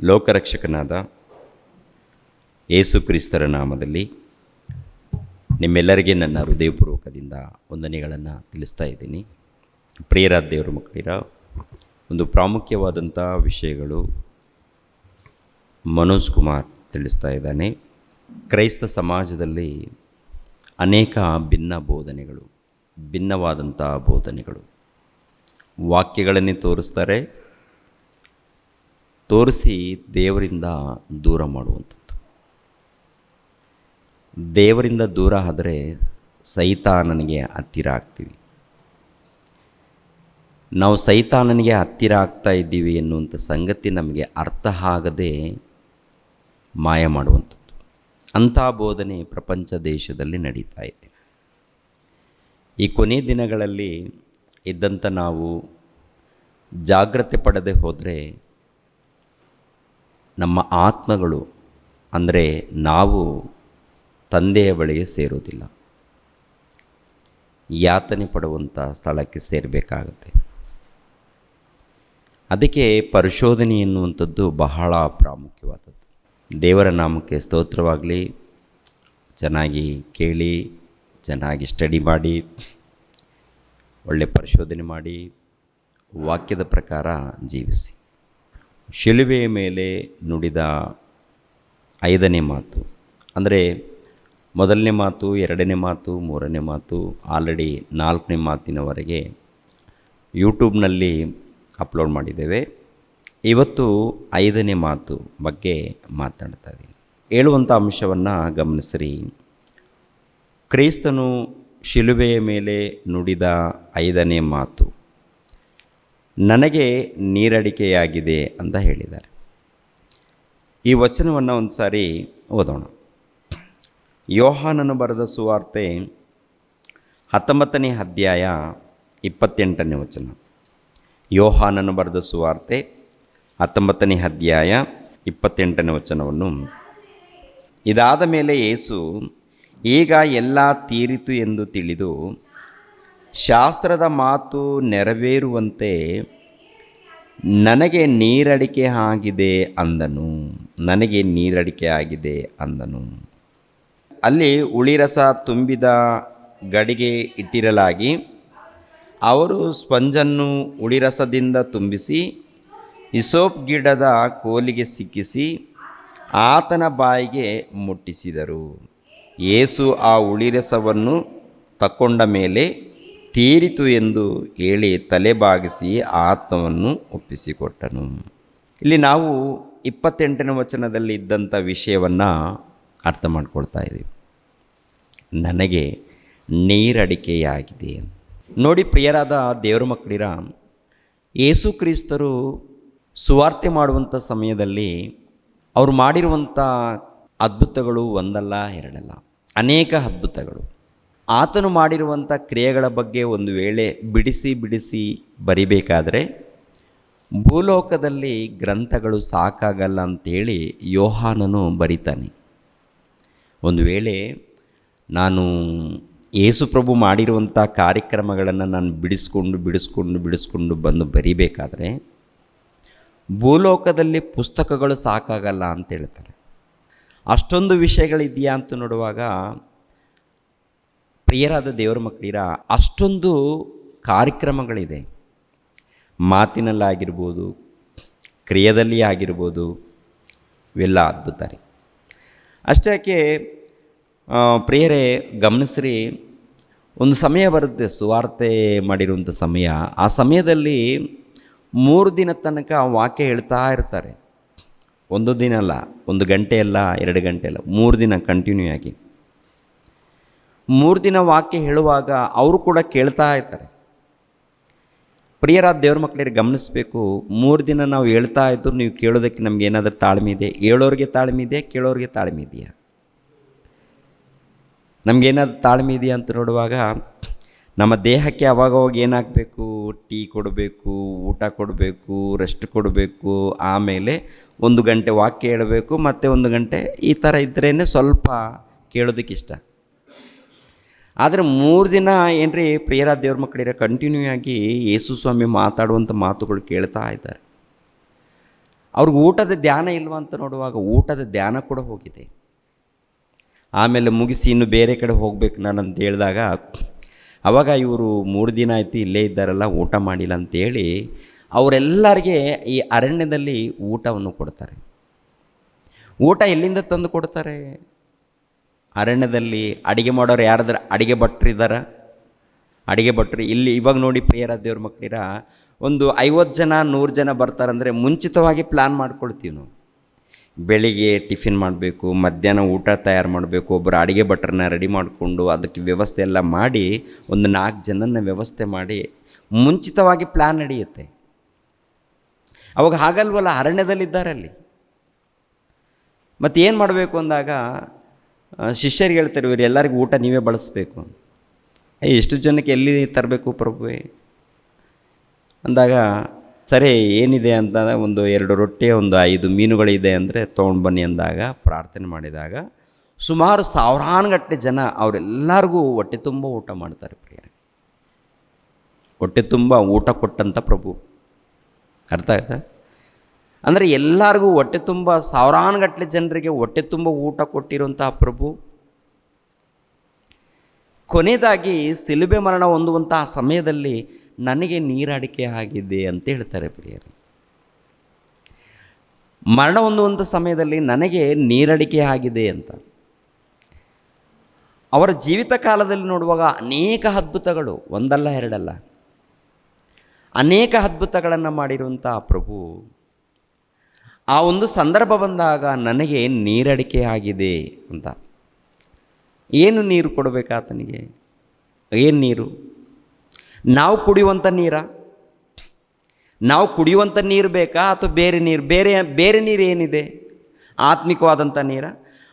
ಲೋಕರಕ್ಷಕನಾದ ಯೇಸು ಕ್ರಿಸ್ತರ ನಾಮದಲ್ಲಿ ನಿಮ್ಮೆಲ್ಲರಿಗೆ ನನ್ನ ಹೃದಯಪೂರ್ವಕದಿಂದ ವಂದನೆಗಳನ್ನು ತಿಳಿಸ್ತಾ ಇದ್ದೀನಿ. ಪ್ರಿಯರಾದ ದೇವರ ಮಕ್ಕಳಿರ, ಒಂದು ಪ್ರಾಮುಖ್ಯವಾದಂಥ ವಿಷಯಗಳು ಮನೋಜ್ ಕುಮಾರ್ ತಿಳಿಸ್ತಾ ಇದ್ದಾನೆ. ಕ್ರೈಸ್ತ ಸಮಾಜದಲ್ಲಿ ಅನೇಕ ಭಿನ್ನವಾದಂಥ ಬೋಧನೆಗಳು, ವಾಕ್ಯಗಳನ್ನೇ ತೋರಿಸಿ ದೇವರಿಂದ ದೂರ ಮಾಡುವಂಥದ್ದು. ದೇವರಿಂದ ದೂರ ಆದರೆ ಸೈತಾನನಿಗೆ ಹತ್ತಿರ ಆಗ್ತೀವಿ. ನಾವು ಸೈತಾನನಿಗೆ ಹತ್ತಿರ ಆಗ್ತಾ ಇದ್ದೀವಿ ಎನ್ನುವಂಥ ಸಂಗತಿ ನಮಗೆ ಅರ್ಥ ಆಗದೆ ಮಾಯ ಮಾಡುವಂಥದ್ದು. ಅಂಥ ಬೋಧನೆ ಪ್ರಪಂಚ ದೇಶದಲ್ಲಿ ನಡೀತಾ ಇದೆ. ಈ ಕೊನೆ ದಿನಗಳಲ್ಲಿ ಇದ್ದಂಥ ನಾವು ಜಾಗ್ರತೆ ಪಡದೆ ಹೋದರೆ ನಮ್ಮ ಆತ್ಮಗಳು, ಅಂದರೆ ನಾವು ತಂದೆಯ ಬಳಿಗೆ ಸೇರೋದಿಲ್ಲ, ಯಾತನೆ ಪಡುವಂಥ ಸ್ಥಳಕ್ಕೆ ಸೇರಬೇಕಾಗತ್ತೆ. ಅದಕ್ಕೆ ಪರಿಶೋಧನೆ ಎನ್ನುವಂಥದ್ದು ಬಹಳ ಪ್ರಾಮುಖ್ಯವಾದದ್ದು. ದೇವರ ನಾಮಕ್ಕೆ ಸ್ತೋತ್ರವಾಗಲಿ. ಚೆನ್ನಾಗಿ ಕೇಳಿ, ಚೆನ್ನಾಗಿ ಸ್ಟಡಿ ಮಾಡಿ, ಒಳ್ಳೆ ಪರಿಶೋಧನೆ ಮಾಡಿ, ವಾಕ್ಯದ ಪ್ರಕಾರ ಜೀವಿಸಿ. ಶಿಲುಬೆಯ ಮೇಲೆ ನುಡಿದ 5ನೇ ಮಾತು, ಅಂದರೆ 1ನೇ ಮಾತು, 2ನೇ ಮಾತು, 3ನೇ ಮಾತು, ಆಲ್ರೆಡಿ 4ನೇ ಮಾತಿನವರೆಗೆ ಯೂಟ್ಯೂಬ್ನಲ್ಲಿ ಅಪ್ಲೋಡ್ ಮಾಡಿದ್ದೇವೆ. ಇವತ್ತು 5ನೇ ಮಾತು ಬಗ್ಗೆ ಮಾತನಾಡ್ತಾ ಇದ್ದೀನಿ. ಹೇಳುವಂಥ ಅಂಶವನ್ನು ಗಮನಿಸಿರಿ. ಕ್ರಿಸ್ತನು ಶಿಲುಬೆಯ ಮೇಲೆ ನುಡಿದ 5ನೇ ಮಾತು ನನಗೆ ನೀರಡಿಕೆಯಾಗಿದೆ ಅಂತ ಹೇಳಿದ್ದಾರೆ. ಈ ವಚನವನ್ನು ಒಂದು ಸಾರಿ ಓದೋಣ. ಯೋಹಾನನು ಬರೆದ ಸುವಾರ್ತೆ 19ನೇ ಅಧ್ಯಾಯ 28ನೇ ವಚನ. ಯೋಹಾನನು ಬರೆದ ಸುವಾರ್ತೆ 19ನೇ ಅಧ್ಯಾಯ 28ನೇ ವಚನವನ್ನು. ಇದಾದ ಮೇಲೆ ಯೇಸು, ಈಗ ಎಲ್ಲ ತೀರಿತು ಎಂದು ತಿಳಿದು ಶಾಸ್ತ್ರದ ಮಾತು ನೆರವೇರುವಂತೆ ನನಗೆ ನೀರಡಿಕೆ ಆಗಿದೆ ಅಂದನು. ಅಲ್ಲಿ ಹುಳಿರಸ ತುಂಬಿದ ಗಡಿಗೆ ಇಟ್ಟಿರಲಾಗಿ, ಅವರು ಸ್ಪಂಜನ್ನು ಹುಳಿರಸದಿಂದ ತುಂಬಿಸಿ ಹಿಸೋಪ್ ಗಿಡದ ಕೋಲಿಗೆ ಸಿಕ್ಕಿಸಿ ಆತನ ಬಾಯಿಗೆ ಮುಟ್ಟಿಸಿದರು. ಯೇಸು ಆ ಹುಳಿರಸವನ್ನು ತಕ್ಕೊಂಡ ಮೇಲೆ ತೀರಿತು ಎಂದು ಹೇಳಿ ತಲೆಬಾಗಿಸಿ ಆತ್ಮವನ್ನು ಒಪ್ಪಿಸಿಕೊಟ್ಟನು. ಇಲ್ಲಿ ನಾವು 28ನೇ ವಚನದಲ್ಲಿ ಇದ್ದಂಥ ವಿಷಯವನ್ನು ಅರ್ಥ ಮಾಡ್ಕೊಳ್ತಾ ಇದ್ದೀವಿ. ನನಗೆ ನೀರಡಿಕೆಯಾಗಿದೆ. ನೋಡಿ ಪ್ರಿಯರಾದ ದೇವರ ಮಕ್ಕಳಿರ, ಯೇಸು ಕ್ರಿಸ್ತರು ಸುವಾರ್ತೆ ಮಾಡುವಂಥ ಸಮಯದಲ್ಲಿ ಅವರು ಮಾಡಿರುವಂಥ ಅದ್ಭುತಗಳು ಒಂದಲ್ಲ ಎರಡಲ್ಲ, ಅನೇಕ ಅದ್ಭುತಗಳು. ಆತನು ಮಾಡಿರುವಂಥ ಕ್ರಿಯೆಗಳ ಬಗ್ಗೆ ಒಂದು ವೇಳೆ ಬಿಡಿಸಿ ಬರಿಬೇಕಾದರೆ ಭೂಲೋಕದಲ್ಲಿ ಗ್ರಂಥಗಳು ಸಾಕಾಗಲ್ಲ ಅಂಥೇಳಿ ಯೋಹಾನನು ಬರಿತಾನೆ. ಒಂದು ವೇಳೆ ನಾನು ಯೇಸು ಪ್ರಭು ಮಾಡಿರುವಂಥ ಕಾರ್ಯಕ್ರಮಗಳನ್ನು ನಾನು ಬಿಡಿಸ್ಕೊಂಡು ಬಂದು ಬರಿಬೇಕಾದ್ರೆ ಭೂಲೋಕದಲ್ಲಿ ಪುಸ್ತಕಗಳು ಸಾಕಾಗಲ್ಲ ಅಂತ ಹೇಳ್ತಾರೆ. ಅಷ್ಟೊಂದು ವಿಷಯಗಳಿದೆಯಾ ಅಂತ ನೋಡುವಾಗ, ಪ್ರಿಯರಾದ ದೇವರ ಮಕ್ಕಳಿರ, ಅಷ್ಟೊಂದು ಕಾರ್ಯಕ್ರಮಗಳಿದೆ. ಮಾತಿನಲ್ಲಾಗಿರ್ಬೋದು, ಕ್ರಿಯೆಯಲ್ಲಿ ಆಗಿರ್ಬೋದು, ಇವೆಲ್ಲ ಅದ್ಭುತ ರೀ. ಅಷ್ಟಕ್ಕೆ ಪ್ರಿಯರೇ ಗಮನಿಸ್ರಿ, ಒಂದು ಸಮಯ ಬರುತ್ತೆ ಸುವಾರ್ತೆ ಮಾಡಿರುವಂಥ ಸಮಯ. ಆ ಸಮಯದಲ್ಲಿ 3 ದಿನ ತನಕ ವಾಕ್ಯ ಹೇಳ್ತಾ ಇರ್ತಾರೆ. 1 ದಿನ ಅಲ್ಲ, 1 ಗಂಟೆ ಅಲ್ಲ, 2 ಗಂಟೆ ಅಲ್ಲ, 3 ದಿನ ಕಂಟಿನ್ಯೂ ಆಗಿ 3 ದಿನ ವಾಕ್ಯ ಹೇಳುವಾಗ ಅವರು ಕೂಡ ಕೇಳ್ತಾ ಇರ್ತಾರೆ. ಪ್ರಿಯರಾದ ದೇವ್ರ ಮಕ್ಕಳಿಗೆ ಗಮನಿಸಬೇಕು, 3 ದಿನ ನಾವು ಹೇಳ್ತಾ ಇದ್ರು ನೀವು ಕೇಳೋದಕ್ಕೆ ನಮ್ಗೆ ಏನಾದರೂ ತಾಳ್ಮೆ ಇದೆ? ಹೇಳೋರಿಗೆ ತಾಳ್ಮೆ ಇದೆ, ಕೇಳೋರಿಗೆ ತಾಳ್ಮೆ ಇದೆಯಾ? ನಮಗೇನಾದರೂ ತಾಳ್ಮೆ ಇದೆಯಾ ಅಂತ ನೋಡುವಾಗ ನಮ್ಮ ದೇಹಕ್ಕೆ ಅವಾಗವಾಗ ಏನಾಗಬೇಕು? ಟೀ ಕೊಡಬೇಕು, ಊಟ ಕೊಡಬೇಕು, ರೆಸ್ಟ್ ಕೊಡಬೇಕು, ಆಮೇಲೆ 1 ಗಂಟೆ ವಾಕ್ಯ ಹೇಳಬೇಕು, ಮತ್ತು 1 ಗಂಟೆ ಈ ಥರ ಇದ್ರೇ ಸ್ವಲ್ಪ ಕೇಳೋದಕ್ಕಿಷ್ಟ. ಆದರೆ 3 ದಿನ ಏನ್ರಿ ಪ್ರಿಯರಾದ ದೇವ್ರ ಮಕ್ಕಳಿರ ಕಂಟಿನ್ಯೂ ಆಗಿ ಯೇಸು ಸ್ವಾಮಿ ಮಾತಾಡುವಂಥ ಮಾತುಗಳು ಕೇಳ್ತಾ ಇದ್ದಾರೆ. ಅವ್ರಿಗೆ ಊಟದ ಧ್ಯಾನ ಇಲ್ವ ಅಂತ ನೋಡುವಾಗ ಊಟದ ಧ್ಯಾನ ಕೂಡ ಹೋಗಿದೆ. ಆಮೇಲೆ ಮುಗಿಸಿ ಇನ್ನು ಬೇರೆ ಕಡೆ ಹೋಗ್ಬೇಕು ನಾನು ಅಂತ ಹೇಳಿದಾಗ ಆವಾಗ ಇವರು 3 ದಿನ ಆಯ್ತು ಇಲ್ಲೇ ಇದ್ದಾರಲ್ಲ, ಊಟ ಮಾಡಿಲ್ಲ ಅಂತೇಳಿ ಅವರೆಲ್ಲರಿಗೆ ಈ ಅರಣ್ಯದಲ್ಲಿ ಊಟವನ್ನು ಕೊಡ್ತಾರೆ. ಊಟ ಎಲ್ಲಿಂದ ತಂದು ಕೊಡ್ತಾರೆ? ಅರಣ್ಯದಲ್ಲಿ ಅಡುಗೆ ಮಾಡೋರು ಯಾರಾದ್ರೆ ಅಡುಗೆ ಭಟ್ರಿದ್ದಾರ? ಅಡುಗೆ ಭಟ್ರು ಇಲ್ಲಿ ಇವಾಗ ನೋಡಿ ಪ್ರಿಯರ ದೇವ್ರ ಮಕ್ಕಳಿರ, ಒಂದು 50 ಜನ 100 ಜನ ಬರ್ತಾರಂದರೆ ಮುಂಚಿತವಾಗಿ ಪ್ಲ್ಯಾನ್ ಮಾಡ್ಕೊಳ್ತೀವಿ ನಾವು. ಬೆಳಿಗ್ಗೆ ಟಿಫಿನ್ ಮಾಡಬೇಕು, ಮಧ್ಯಾಹ್ನ ಊಟ ತಯಾರು ಮಾಡಬೇಕು, ಒಬ್ಬರು ಅಡುಗೆ ಭಟ್ರನ್ನ ರೆಡಿ ಮಾಡಿಕೊಂಡು ಅದಕ್ಕೆ ವ್ಯವಸ್ಥೆ ಎಲ್ಲ ಮಾಡಿ ಒಂದು 4 ಜನನ ವ್ಯವಸ್ಥೆ ಮಾಡಿ ಮುಂಚಿತವಾಗಿ ಪ್ಲ್ಯಾನ್ ನಡೆಯುತ್ತೆ. ಅವಾಗ ಹಾಗಲ್ವಲ್ಲ, ಅರಣ್ಯದಲ್ಲಿದ್ದಾರಲ್ಲಿ. ಮತ್ತು ಏನು ಮಾಡಬೇಕು ಅಂದಾಗ ಶಿಷ್ಯರಿಗೆ ಹೇಳ್ತಾರೆ, ಇವರು ಎಲ್ಲರಿಗೂ ಊಟ ನೀವೇ ಬಳಸಬೇಕು. ಎಷ್ಟು ಜನಕ್ಕೆ ಎಲ್ಲಿ ತರಬೇಕು ಪ್ರಭುವೇ ಅಂದಾಗ, ಸರಿ ಏನಿದೆ ಅಂತ ಒಂದು 2 ರೊಟ್ಟಿ ಒಂದು 5 ಮೀನುಗಳಿದೆ ಅಂದರೆ ತೊಗೊಂಡು ಬನ್ನಿ ಅಂದಾಗ ಪ್ರಾರ್ಥನೆ ಮಾಡಿದಾಗ ಸುಮಾರು ಸಾವಿರಾನುಗಟ್ಟಲೆ ಜನ ಅವರೆಲ್ಲರಿಗೂ ಹೊಟ್ಟೆ ತುಂಬ ಊಟ ಮಾಡ್ತಾರೆ. ಪ್ರಿಯ, ಹೊಟ್ಟೆ ತುಂಬ ಊಟ ಕೊಟ್ಟಂಥ ಪ್ರಭು. ಅರ್ಥ ಆಯ್ತಾ? ಅಂದರೆ ಎಲ್ಲರಿಗೂ ಹೊಟ್ಟೆ ತುಂಬ ಸಾವಿರಾನುಗಟ್ಟಲೆ ಜನರಿಗೆ ಹೊಟ್ಟೆ ತುಂಬ ಊಟ ಕೊಟ್ಟಿರುವಂಥ ಪ್ರಭು ಕೊನೆಯದಾಗಿ ಸಿಲುಬೆ ಮರಣ ಹೊಂದುವಂತಹ ಸಮಯದಲ್ಲಿ ನನಗೆ ನೀರಡಿಕೆ ಆಗಿದೆ ಅಂತ ಹೇಳ್ತಾರೆ ಪ್ರಿಯರು. ಮರಣ ಹೊಂದುವಂಥ ಸಮಯದಲ್ಲಿ ನನಗೆ ನೀರಡಿಕೆ ಆಗಿದೆ ಅಂತ. ಅವರ ಜೀವಿತ ಕಾಲದಲ್ಲಿ ನೋಡುವಾಗ ಅನೇಕ ಅದ್ಭುತಗಳು, ಒಂದಲ್ಲ ಎರಡಲ್ಲ, ಅನೇಕ ಅದ್ಭುತಗಳನ್ನು ಮಾಡಿರುವಂಥ ಪ್ರಭು ಆ ಒಂದು ಸಂದರ್ಭ ಬಂದಾಗ ನನಗೆ ನೀರಡಿಕೆ ಆಗಿದೆ ಅಂತ. ಏನು ನೀರು ಕೊಡಬೇಕಾ ಆತನಿಗೆ? ಏನು ನೀರು? ನಾವು ಕುಡಿಯುವಂಥ ನೀರಾ? ನಾವು ಕುಡಿಯುವಂಥ ನೀರು ಬೇಕಾ ಅಥವಾ ಬೇರೆ ನೀರು? ಬೇರೆ ನೀರು ಏನಿದೆ? ಆತ್ಮಿಕವಾದಂಥ ನೀರ?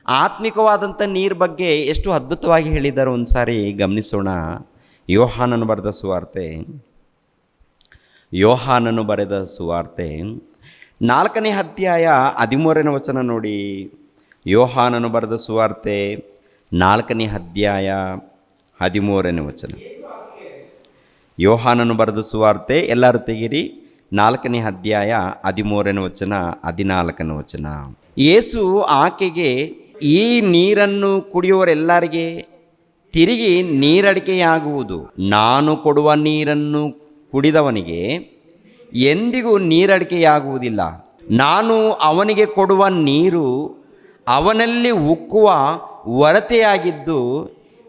ಆತ್ಮಿಕವಾದಂಥ ನೀರು ಬಗ್ಗೆ ಎಷ್ಟು ಅದ್ಭುತವಾಗಿ ಹೇಳಿದ್ದಾರೆ ಒಂದು ಸಾರಿ ಗಮನಿಸೋಣ. ಯೋಹಾನನು ಬರೆದ ಸುವಾರ್ತೆ 4ನೇ ಅಧ್ಯಾಯ 13ನೇ ವಚನ ನೋಡಿ. ಯೋಹಾನನು ಬರೆದ ಸುವಾರ್ತೆ 4ನೇ ಅಧ್ಯಾಯ 13ನೇ ವಚನ. ಯೋಹಾನನು ಬರೆದ ಸುವಾರ್ತೆ, ಎಲ್ಲರೂ ತೆಗಿರಿ, 4ನೇ ಅಧ್ಯಾಯ 13ನೇ ವಚನ 14ನೇ ವಚನ. ಯೇಸು ಆಕೆಗೆ, ಈ ನೀರನ್ನು ಕುಡಿಯುವವರೆಲ್ಲರಿಗೆ ತಿರುಗಿ ನೀರಡಿಕೆಯಾಗುವುದು. ನಾನು ಕೊಡುವ ನೀರನ್ನು ಕುಡಿದವನಿಗೆ ಎಂದಿಗೂ ನೀರಡಿಕೆಯಾಗುವುದಿಲ್ಲ. ನಾನು ಅವನಿಗೆ ಕೊಡುವ ನೀರು ಅವನಲ್ಲಿ ಉಕ್ಕುವ ಹೊರತೆಯಾಗಿದ್ದು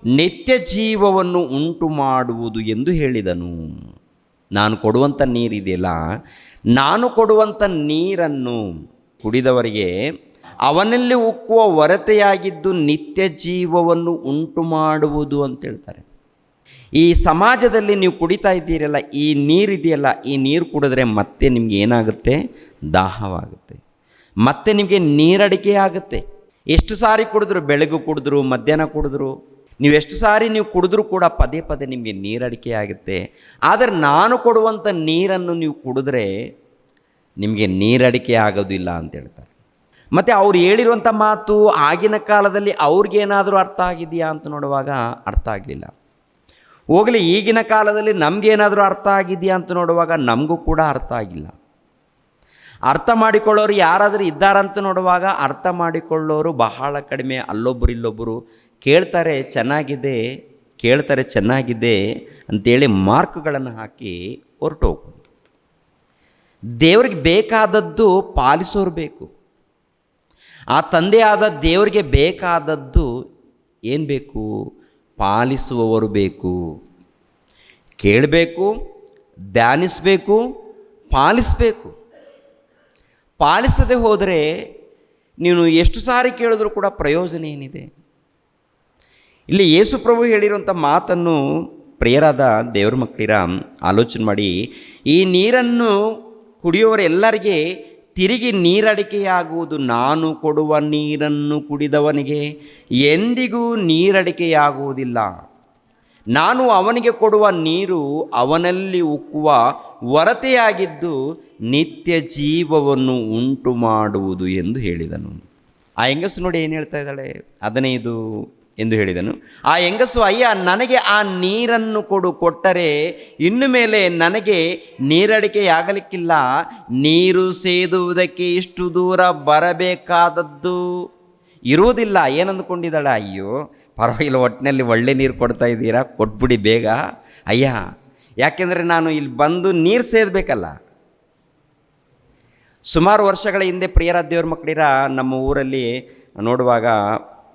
ನಿತ್ಯ ಜೀವವನ್ನು ಉಂಟು ಮಾಡುವುದು ಎಂದು ಹೇಳಿದನು. ನಾನು ಕೊಡುವಂಥ ನೀರಿದೆಯಲ್ಲ, ನಾನು ಕೊಡುವಂಥ ನೀರನ್ನು ಕುಡಿದವರಿಗೆ ಅವನಲ್ಲಿ ಉಕ್ಕುವ ಹೊರತೆಯಾಗಿದ್ದು ನಿತ್ಯ ಜೀವವನ್ನು ಉಂಟು ಮಾಡುವುದು ಅಂತ ಹೇಳ್ತಾರೆ. ಈ ಸಮಾಜದಲ್ಲಿ ನೀವು ಕುಡಿತಾ ಇದ್ದೀರಲ್ಲ, ಈ ನೀರಿದೆಯಲ್ಲ, ಈ ನೀರು ಕುಡಿದ್ರೆ ಮತ್ತೆ ನಿಮ್ಗೆ ಏನಾಗುತ್ತೆ? ದಾಹವಾಗುತ್ತೆ, ಮತ್ತೆ ನಿಮಗೆ ನೀರಡಿಕೆ ಆಗುತ್ತೆ. ಎಷ್ಟು ಸಾರಿ ಕುಡಿದ್ರು, ಬೆಳಗ್ಗೆ ಕುಡಿದ್ರು, ಮಧ್ಯಾಹ್ನ ಕುಡಿದ್ರು, ನೀವು ಎಷ್ಟು ಸಾರಿ ನೀವು ಕುಡಿದ್ರೂ ಕೂಡ ಪದೇ ಪದೇ ನಿಮಗೆ ನೀರಡಿಕೆ ಆಗುತ್ತೆ. ಆದರೆ ನಾನು ಕೊಡುವಂಥ ನೀರನ್ನು ನೀವು ಕುಡಿದ್ರೆ ನಿಮಗೆ ನೀರಡಿಕೆ ಆಗೋದಿಲ್ಲ ಅಂತ ಹೇಳ್ತಾರೆ. ಮತ್ತು ಅವ್ರು ಹೇಳಿರುವಂಥ ಮಾತು ಆಗಿನ ಕಾಲದಲ್ಲಿ ಅವ್ರಿಗೇನಾದರೂ ಅರ್ಥ ಆಗಿದೆಯಾ ಅಂತ ನೋಡುವಾಗ ಅರ್ಥ ಆಗಲಿಲ್ಲ. ಹೋಗಲಿ, ಈಗಿನ ಕಾಲದಲ್ಲಿ ನಮಗೇನಾದರೂ ಅರ್ಥ ಆಗಿದೆಯಾ ಅಂತ ನೋಡುವಾಗ ನಮಗೂ ಕೂಡ ಅರ್ಥ ಆಗಿಲ್ಲ. ಅರ್ಥ ಮಾಡಿಕೊಳ್ಳೋರು ಯಾರಾದರೂ ಇದ್ದಾರಂತ ನೋಡುವಾಗ ಅರ್ಥ ಮಾಡಿಕೊಳ್ಳೋರು ಬಹಳ ಕಡಿಮೆ. ಅಲ್ಲೊಬ್ಬರು ಇಲ್ಲೊಬ್ಬರು ಕೇಳ್ತಾರೆ ಚೆನ್ನಾಗಿದೆ ಅಂಥೇಳಿ ಮಾರ್ಕ್ಗಳನ್ನು ಹಾಕಿ ಹೊರಟು ಹೋಗೋದು. ದೇವರಿಗೆ ಬೇಕಾದದ್ದು ಪಾಲಿಸೋರು ಬೇಕು. ಆ ತಂದೆಯಾದ ದೇವರಿಗೆ ಬೇಕಾದದ್ದು ಏನು ಬೇಕು? ಪಾಲಿಸುವವರು ಬೇಕು. ಕೇಳಬೇಕು, ಧ್ಯಾನಿಸಬೇಕು, ಪಾಲಿಸಬೇಕು. ಪಾಲಿಸದೆ ಹೋದರೆ ನೀನು ಎಷ್ಟು ಸಾರಿ ಕೇಳಿದ್ರೂ ಕೂಡ ಪ್ರಯೋಜನ ಏನಿದೆ? ಇಲ್ಲಿ ಯೇಸು ಪ್ರಭು ಹೇಳಿರುವಂಥ ಮಾತನ್ನು ಪ್ರಿಯರಾದ ದೇವ್ರ ಮಕ್ಕಳಿರ ಆಲೋಚನೆ ಮಾಡಿ. ಈ ನೀರನ್ನು ಕುಡಿಯೋರೆಲ್ಲರಿಗೆ ತಿರುಗಿ ನೀರಡಿಕೆಯಾಗುವುದು. ನಾನು ಕೊಡುವ ನೀರನ್ನು ಕುಡಿದವನಿಗೆ ಎಂದಿಗೂ ನೀರಡಿಕೆಯಾಗುವುದಿಲ್ಲ. ನಾನು ಅವನಿಗೆ ಕೊಡುವ ನೀರು ಅವನಲ್ಲಿ ಉಕ್ಕುವ ಹೊರತೆಯಾಗಿದ್ದು ನಿತ್ಯ ಜೀವವನ್ನು ಉಂಟು ಮಾಡುವುದು ಎಂದು ಹೇಳಿದನು. ಆ ಹೆಂಗಸು ನೋಡಿ ಏನು ಹೇಳ್ತಾ ಇದ್ದಾಳೆ? 15 ಎಂದು ಹೇಳಿದನು. ಆ ಹೆಂಗಸು, ಅಯ್ಯ, ನನಗೆ ಆ ನೀರನ್ನು ಕೊಟ್ಟರೆ ಇನ್ನು ಮೇಲೆ ನನಗೆ ನೀರಡಿಕೆಯಾಗಲಿಕ್ಕಿಲ್ಲ. ನೀರು ಸೇದುವುದಕ್ಕೆ ಇಷ್ಟು ದೂರ ಬರಬೇಕಾದದ್ದು ಇರುವುದಿಲ್ಲ. ಏನಂದುಕೊಂಡಿದ್ದಾಳೆ? ಅಯ್ಯೋ ಪರವಾಗಿಲ್ಲ, ಒಟ್ಟಿನಲ್ಲಿ ಒಳ್ಳೆ ನೀರು ಕೊಡ್ತಾ ಇದ್ದೀರಾ, ಕೊಟ್ಬಿಡಿ ಬೇಗ ಅಯ್ಯ, ಯಾಕೆಂದರೆ ನಾನು ಇಲ್ಲಿ ಬಂದು ನೀರು ಸೇದಬೇಕಲ್ಲ. ಸುಮಾರು ವರ್ಷಗಳ ಹಿಂದೆ ಪ್ರಿಯರ ದೇವ್ರ ಮಕ್ಕಳಿರ ನಮ್ಮ ಊರಲ್ಲಿ ನೋಡುವಾಗ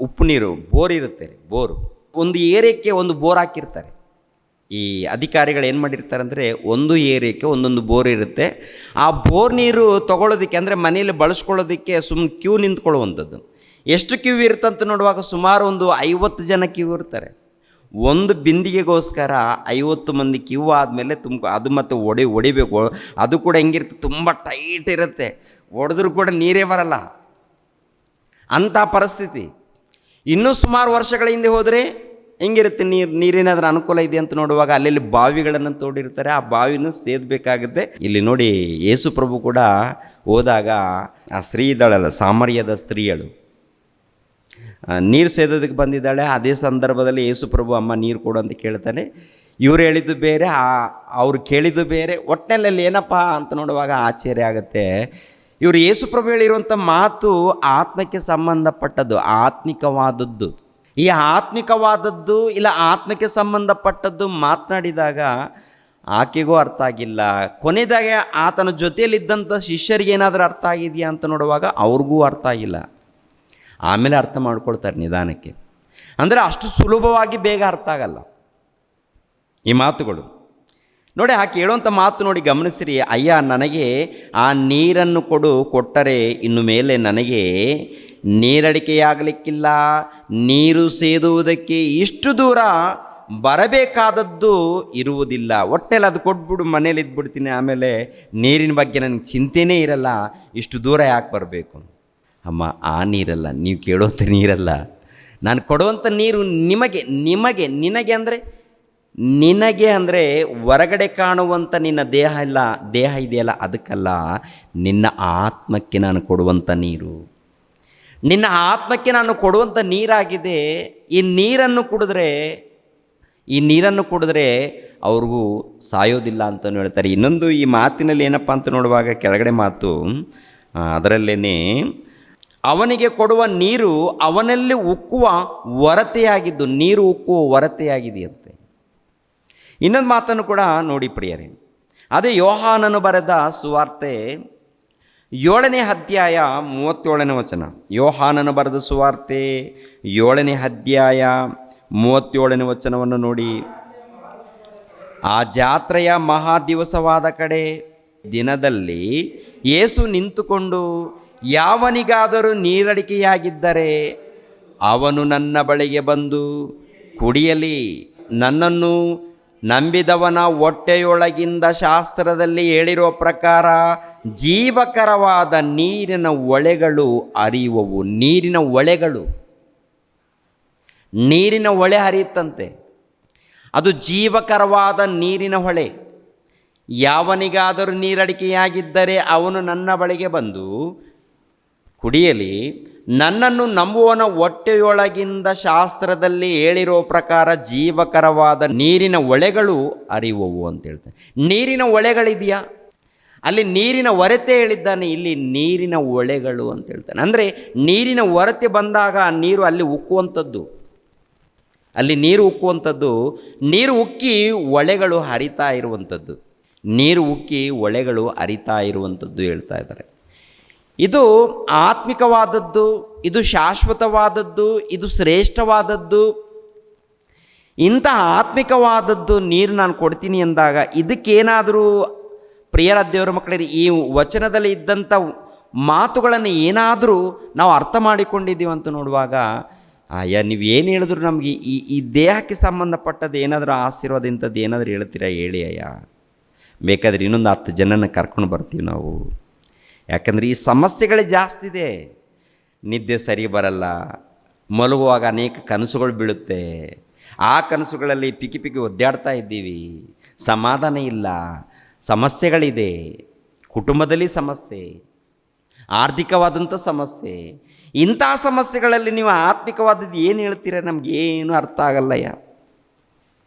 ಉಪ್ಪು ನೀರು ಬೋರ್ ಇರುತ್ತೆ, ಬೋರು ಒಂದು ಏರಿಯಾಕ್ಕೆ ಒಂದು ಬೋರ್ ಹಾಕಿರ್ತಾರೆ. ಈ ಅಧಿಕಾರಿಗಳು ಏನು ಮಾಡಿರ್ತಾರೆ ಅಂದರೆ, ಒಂದು ಏರಿಯಾಕ್ಕೆ ಒಂದೊಂದು ಬೋರ್ ಇರುತ್ತೆ. ಆ ಬೋರ್ ನೀರು ತೊಗೊಳ್ಳೋದಕ್ಕೆ ಅಂದರೆ ಮನೆಯಲ್ಲಿ ಬಳಸ್ಕೊಳ್ಳೋದಕ್ಕೆ ಕ್ಯೂ ನಿಂತ್ಕೊಳ್ಳುವಂಥದ್ದು. ಎಷ್ಟು ಕ್ಯೂ ಇರುತ್ತಂತ ನೋಡುವಾಗ ಸುಮಾರು ಒಂದು 50 ಜನ ಕ್ಯೂ ಇರ್ತಾರೆ. ಒಂದು ಬಿಂದಿಗೆಗೋಸ್ಕರ 50 ಮಂದಿ ಕ್ಯೂ ಆದಮೇಲೆ ಅದು ಮತ್ತು ಹೊಡಿಬೇಕು. ಅದು ಕೂಡ ಹೆಂಗಿರುತ್ತೆ, ತುಂಬ ಟೈಟ್ ಇರುತ್ತೆ, ಹೊಡೆದ್ರೂ ಕೂಡ ನೀರೇ ಬರಲ್ಲ, ಅಂಥ ಪರಿಸ್ಥಿತಿ. ಇನ್ನೂ ಸುಮಾರು ವರ್ಷಗಳ ಹಿಂದೆ ಹೋದರೆ ಹೆಂಗಿರುತ್ತೆ, ನೀರಿನಾದ್ರೂ ಅನುಕೂಲ ಇದೆ ಅಂತ ನೋಡುವಾಗ ಅಲ್ಲೆಲ್ಲಿ ಬಾವಿಗಳನ್ನು ತೋಡಿರ್ತಾರೆ, ಆ ಬಾವಿನ ಸೇದಬೇಕಾಗುತ್ತೆ. ಇಲ್ಲಿ ನೋಡಿ, ಯೇಸು ಪ್ರಭು ಕೂಡ ಹೋದಾಗ ಆ ಸ್ತ್ರೀ ಇದ್ದಾಳಲ್ಲ, ಸಾಮರ್ಯದ ಸ್ತ್ರೀಯಳು ನೀರು ಸೇದೋದಕ್ಕೆ ಬಂದಿದ್ದಾಳೆ. ಅದೇ ಸಂದರ್ಭದಲ್ಲಿ ಯೇಸು ಪ್ರಭು ಅಮ್ಮ ನೀರು ಕೊಡು ಅಂತ ಕೇಳ್ತಾನೆ. ಇವ್ರು ಹೇಳಿದ್ದು ಬೇರೆ, ಅವ್ರು ಕೇಳಿದ್ದು ಬೇರೆ. ಒಟ್ಟಿನಲ್ಲಿ ಏನಪ್ಪ ಅಂತ ನೋಡುವಾಗ ಆಶ್ಚರ್ಯ ಆಗುತ್ತೆ. ಇವರು ಯೇಸು ಪ್ರಭು ಹೇಳಿರುವಂಥ ಮಾತು ಆತ್ಮಕ್ಕೆ ಸಂಬಂಧಪಟ್ಟದ್ದು, ಆತ್ಮಿಕವಾದದ್ದು. ಈ ಆತ್ಮಿಕವಾದದ್ದು ಇಲ್ಲ ಆತ್ಮಕ್ಕೆ ಸಂಬಂಧಪಟ್ಟದ್ದು ಮಾತನಾಡಿದಾಗ ಆಕೆಗೂ ಅರ್ಥ ಆಗಿಲ್ಲ. ಕೊನೆದಾಗ ಆತನ ಜೊತೆಯಲ್ಲಿದ್ದಂಥ ಶಿಷ್ಯರಿಗೆ ಏನಾದರೂ ಅರ್ಥ ಆಗಿದೆಯಾ ಅಂತ ನೋಡುವಾಗ ಅವ್ರಿಗೂ ಅರ್ಥ ಆಗಿಲ್ಲ. ಆಮೇಲೆ ಅರ್ಥ ಮಾಡ್ಕೊಳ್ತಾರೆ ನಿಧಾನಕ್ಕೆ. ಅಂದರೆ ಅಷ್ಟು ಸುಲಭವಾಗಿ ಬೇಗ ಅರ್ಥ ಆಗಲ್ಲ ಈ ಮಾತುಗಳು. ನೋಡಿ, ಆಕೆ ಹೇಳುವಂಥ ಮಾತು ನೋಡಿ, ಗಮನಿಸಿರಿ. ಅಯ್ಯ, ನನಗೆ ಆ ನೀರನ್ನು ಕೊಟ್ಟರೆ ಇನ್ನು ಮೇಲೆ ನನಗೆ ನೀರಡಿಕೆಯಾಗಲಿಕ್ಕಿಲ್ಲ. ನೀರು ಸೇದುವುದಕ್ಕೆ ಇಷ್ಟು ದೂರ ಬರಬೇಕಾದದ್ದು ಇರುವುದಿಲ್ಲ. ಒಟ್ಟೆಲ್ಲ ಅದು ಕೊಟ್ಬಿಡು, ಮನೇಲಿ ಇದ್ಬಿಡ್ತೀನಿ, ಆಮೇಲೆ ನೀರಿನ ಬಗ್ಗೆ ನನಗೆ ಚಿಂತೆನೇ ಇರಲ್ಲ. ಇಷ್ಟು ದೂರ ಯಾಕೆ ಬರಬೇಕು? ಅಮ್ಮ, ಆ ನೀರಲ್ಲ, ನೀವು ಕೇಳುವಂಥ ನೀರಲ್ಲ, ನಾನು ಕೊಡುವಂಥ ನೀರು ನಿನಗೆ ಅಂದರೆ ನಿನಗೆ ಅಂದರೆ ಹೊರಗಡೆ ಕಾಣುವಂಥ ನಿನ್ನ ದೇಹ ಇದೆಯಲ್ಲ, ಅದಕ್ಕಲ್ಲ, ನಿನ್ನ ಆತ್ಮಕ್ಕೆ ನಾನು ಕೊಡುವಂಥ ನೀರು, ನಿನ್ನ ಆತ್ಮಕ್ಕೆ ನಾನು ಕೊಡುವಂಥ ನೀರಾಗಿದೆ. ಈ ನೀರನ್ನು ಕುಡಿದ್ರೆ ಅವ್ರಿಗೂ ಸಾಯೋದಿಲ್ಲ ಅಂತಲೂ ಹೇಳ್ತಾರೆ. ಇನ್ನೊಂದು ಈ ಮಾತಿನಲ್ಲಿ ಏನಪ್ಪ ಅಂತ ನೋಡುವಾಗ ಕೆಳಗಡೆ ಮಾತು ಅದರಲ್ಲೇ, ಅವನಿಗೆ ಕೊಡುವ ನೀರು ಅವನಲ್ಲಿ ಉಕ್ಕುವ ಒರತೆಯಾಗಿದ್ದು, ನೀರು ಉಕ್ಕುವ ಒರತೆಯಾಗಿದೆಯಂತೆ. ಇನ್ನೊಂದು ಮಾತನ್ನು ಕೂಡ ನೋಡಿ ಪ್ರಿಯರೇ, ಅದೇ ಯೋಹಾನನು ಬರೆದ ಸುವಾರ್ತೆ 7ನೇ ಅಧ್ಯಾಯ 37ನೇ ವಚನ. ಯೋಹಾನನು ಬರೆದ ಸುವಾರ್ತೆ 7ನೇ ಅಧ್ಯಾಯ 37ನೇ ವಚನವನ್ನು ನೋಡಿ. ಆ ಜಾತ್ರೆಯ ಮಹಾದಿವಸವಾದ ಕಡೆ ದಿನದಲ್ಲಿ ಯೇಸು ನಿಂತುಕೊಂಡು, ಯಾವನಿಗಾದರೂ ನೀರಡಿಕೆಯಾಗಿದ್ದರೆ ಅವನು ನನ್ನ ಬಳಿಗೆ ಬಂದು ಕುಡಿಯಲಿ. ನನ್ನನ್ನು ನಂಬಿದವನ ಹೊಟ್ಟೆಯೊಳಗಿಂದ ಶಾಸ್ತ್ರದಲ್ಲಿ ಹೇಳಿರುವ ಪ್ರಕಾರ ಜೀವಕರವಾದ ನೀರಿನ ಹೊಳೆಗಳು ಹರಿಯುವವು. ನೀರಿನ ಹೊಳೆ ಹರಿಯುತ್ತಂತೆ. ಅದು ಜೀವಕರವಾದ ನೀರಿನ ಹೊಳೆ. ಯಾವನಿಗಾದರೂ ನೀರಡಿಕೆಯಾಗಿದ್ದರೆ ಅವನು ನನ್ನ ಬಳಿಗೆ ಬಂದು ಕುಡಿಯಲಿ. ನನ್ನನ್ನು ನಂಬುವನ ಹೊಟ್ಟೆಯೊಳಗಿಂದ ಶಾಸ್ತ್ರದಲ್ಲಿ ಹೇಳಿರೋ ಪ್ರಕಾರ ಜೀವಕರವಾದ ನೀರಿನ ಹೊಳೆಗಳು ಹರಿಯುವವು ಅಂತ ಹೇಳ್ತಾನೆ. ನೀರಿನ ಹೊಳೆಗಳಿದೆಯಾ? ಅಲ್ಲಿ ನೀರಿನ ಹೊರತೆ ಹೇಳಿದ್ದಾನೆ, ಇಲ್ಲಿ ನೀರಿನ ಹೊಳೆಗಳು ಅಂತ ಹೇಳ್ತಾನೆ. ಅಂದರೆ ನೀರಿನ ಹೊರತೆ ಬಂದಾಗ ನೀರು ಅಲ್ಲಿ ಉಕ್ಕುವಂಥದ್ದು, ನೀರು ಉಕ್ಕಿ ಹೊಳೆಗಳು ಹರಿತಾ ಇರುವಂಥದ್ದು, ಹೇಳ್ತಾ ಇದ್ದಾರೆ. ಇದು ಆತ್ಮಿಕವಾದದ್ದು, ಇದು ಶಾಶ್ವತವಾದದ್ದು, ಇದು ಶ್ರೇಷ್ಠವಾದದ್ದು. ಇಂಥ ಆತ್ಮಿಕವಾದದ್ದು ನೀರು ನಾನು ಕೊಡ್ತೀನಿ ಎಂದಾಗ ಇದಕ್ಕೇನಾದರೂ ಪ್ರಿಯರ ದೇವರ ಮಕ್ಕಳೇ, ಈ ವಚನದಲ್ಲಿ ಇದ್ದಂಥ ಮಾತುಗಳನ್ನು ಏನಾದರೂ ನಾವು ಅರ್ಥ ಮಾಡಿಕೊಂಡಿದ್ದೀವಿ ಅಂತ ನೋಡುವಾಗ, ನೀವು ಏನು ಹೇಳಿದ್ರು ನಮಗೆ ಈ ದೇಹಕ್ಕೆ ಸಂಬಂಧಪಟ್ಟದ್ದು ಏನಾದರೂ ಆಶೀರ್ವಾದ ಇಂಥದ್ದು ಏನಾದರೂ ಹೇಳ್ತೀರಾ ಹೇಳಿ ಅಯ್ಯ, ಬೇಕಾದರೆ ಇನ್ನೊಂದು 10 ಜನನ ಕರ್ಕೊಂಡು ಬರ್ತೀವಿ ನಾವು. ಯಾಕಂದರೆ ಈ ಸಮಸ್ಯೆಗಳೇ ಜಾಸ್ತಿ ಇದೆ. ನಿದ್ದೆ ಸರಿ ಬರಲ್ಲ, ಮಲಗುವಾಗ ಅನೇಕ ಕನಸುಗಳು ಬೀಳುತ್ತೆ, ಆ ಕನಸುಗಳಲ್ಲಿ ಪಿಕ್ಕಿ ಒದ್ದಾಡ್ತಾ ಇದ್ದೀವಿ, ಸಮಾಧಾನ ಇಲ್ಲ, ಸಮಸ್ಯೆಗಳಿದೆ, ಕುಟುಂಬದಲ್ಲಿ ಸಮಸ್ಯೆ, ಆರ್ಥಿಕವಾದಂಥ ಸಮಸ್ಯೆ. ಇಂಥ ಸಮಸ್ಯೆಗಳಲ್ಲಿ ನೀವು ಆತ್ಮಿಕವಾದದ್ದು ಏನು ಹೇಳ್ತೀರ? ನಮಗೇನು ಅರ್ಥ ಆಗಲ್ಲಯ್ಯ,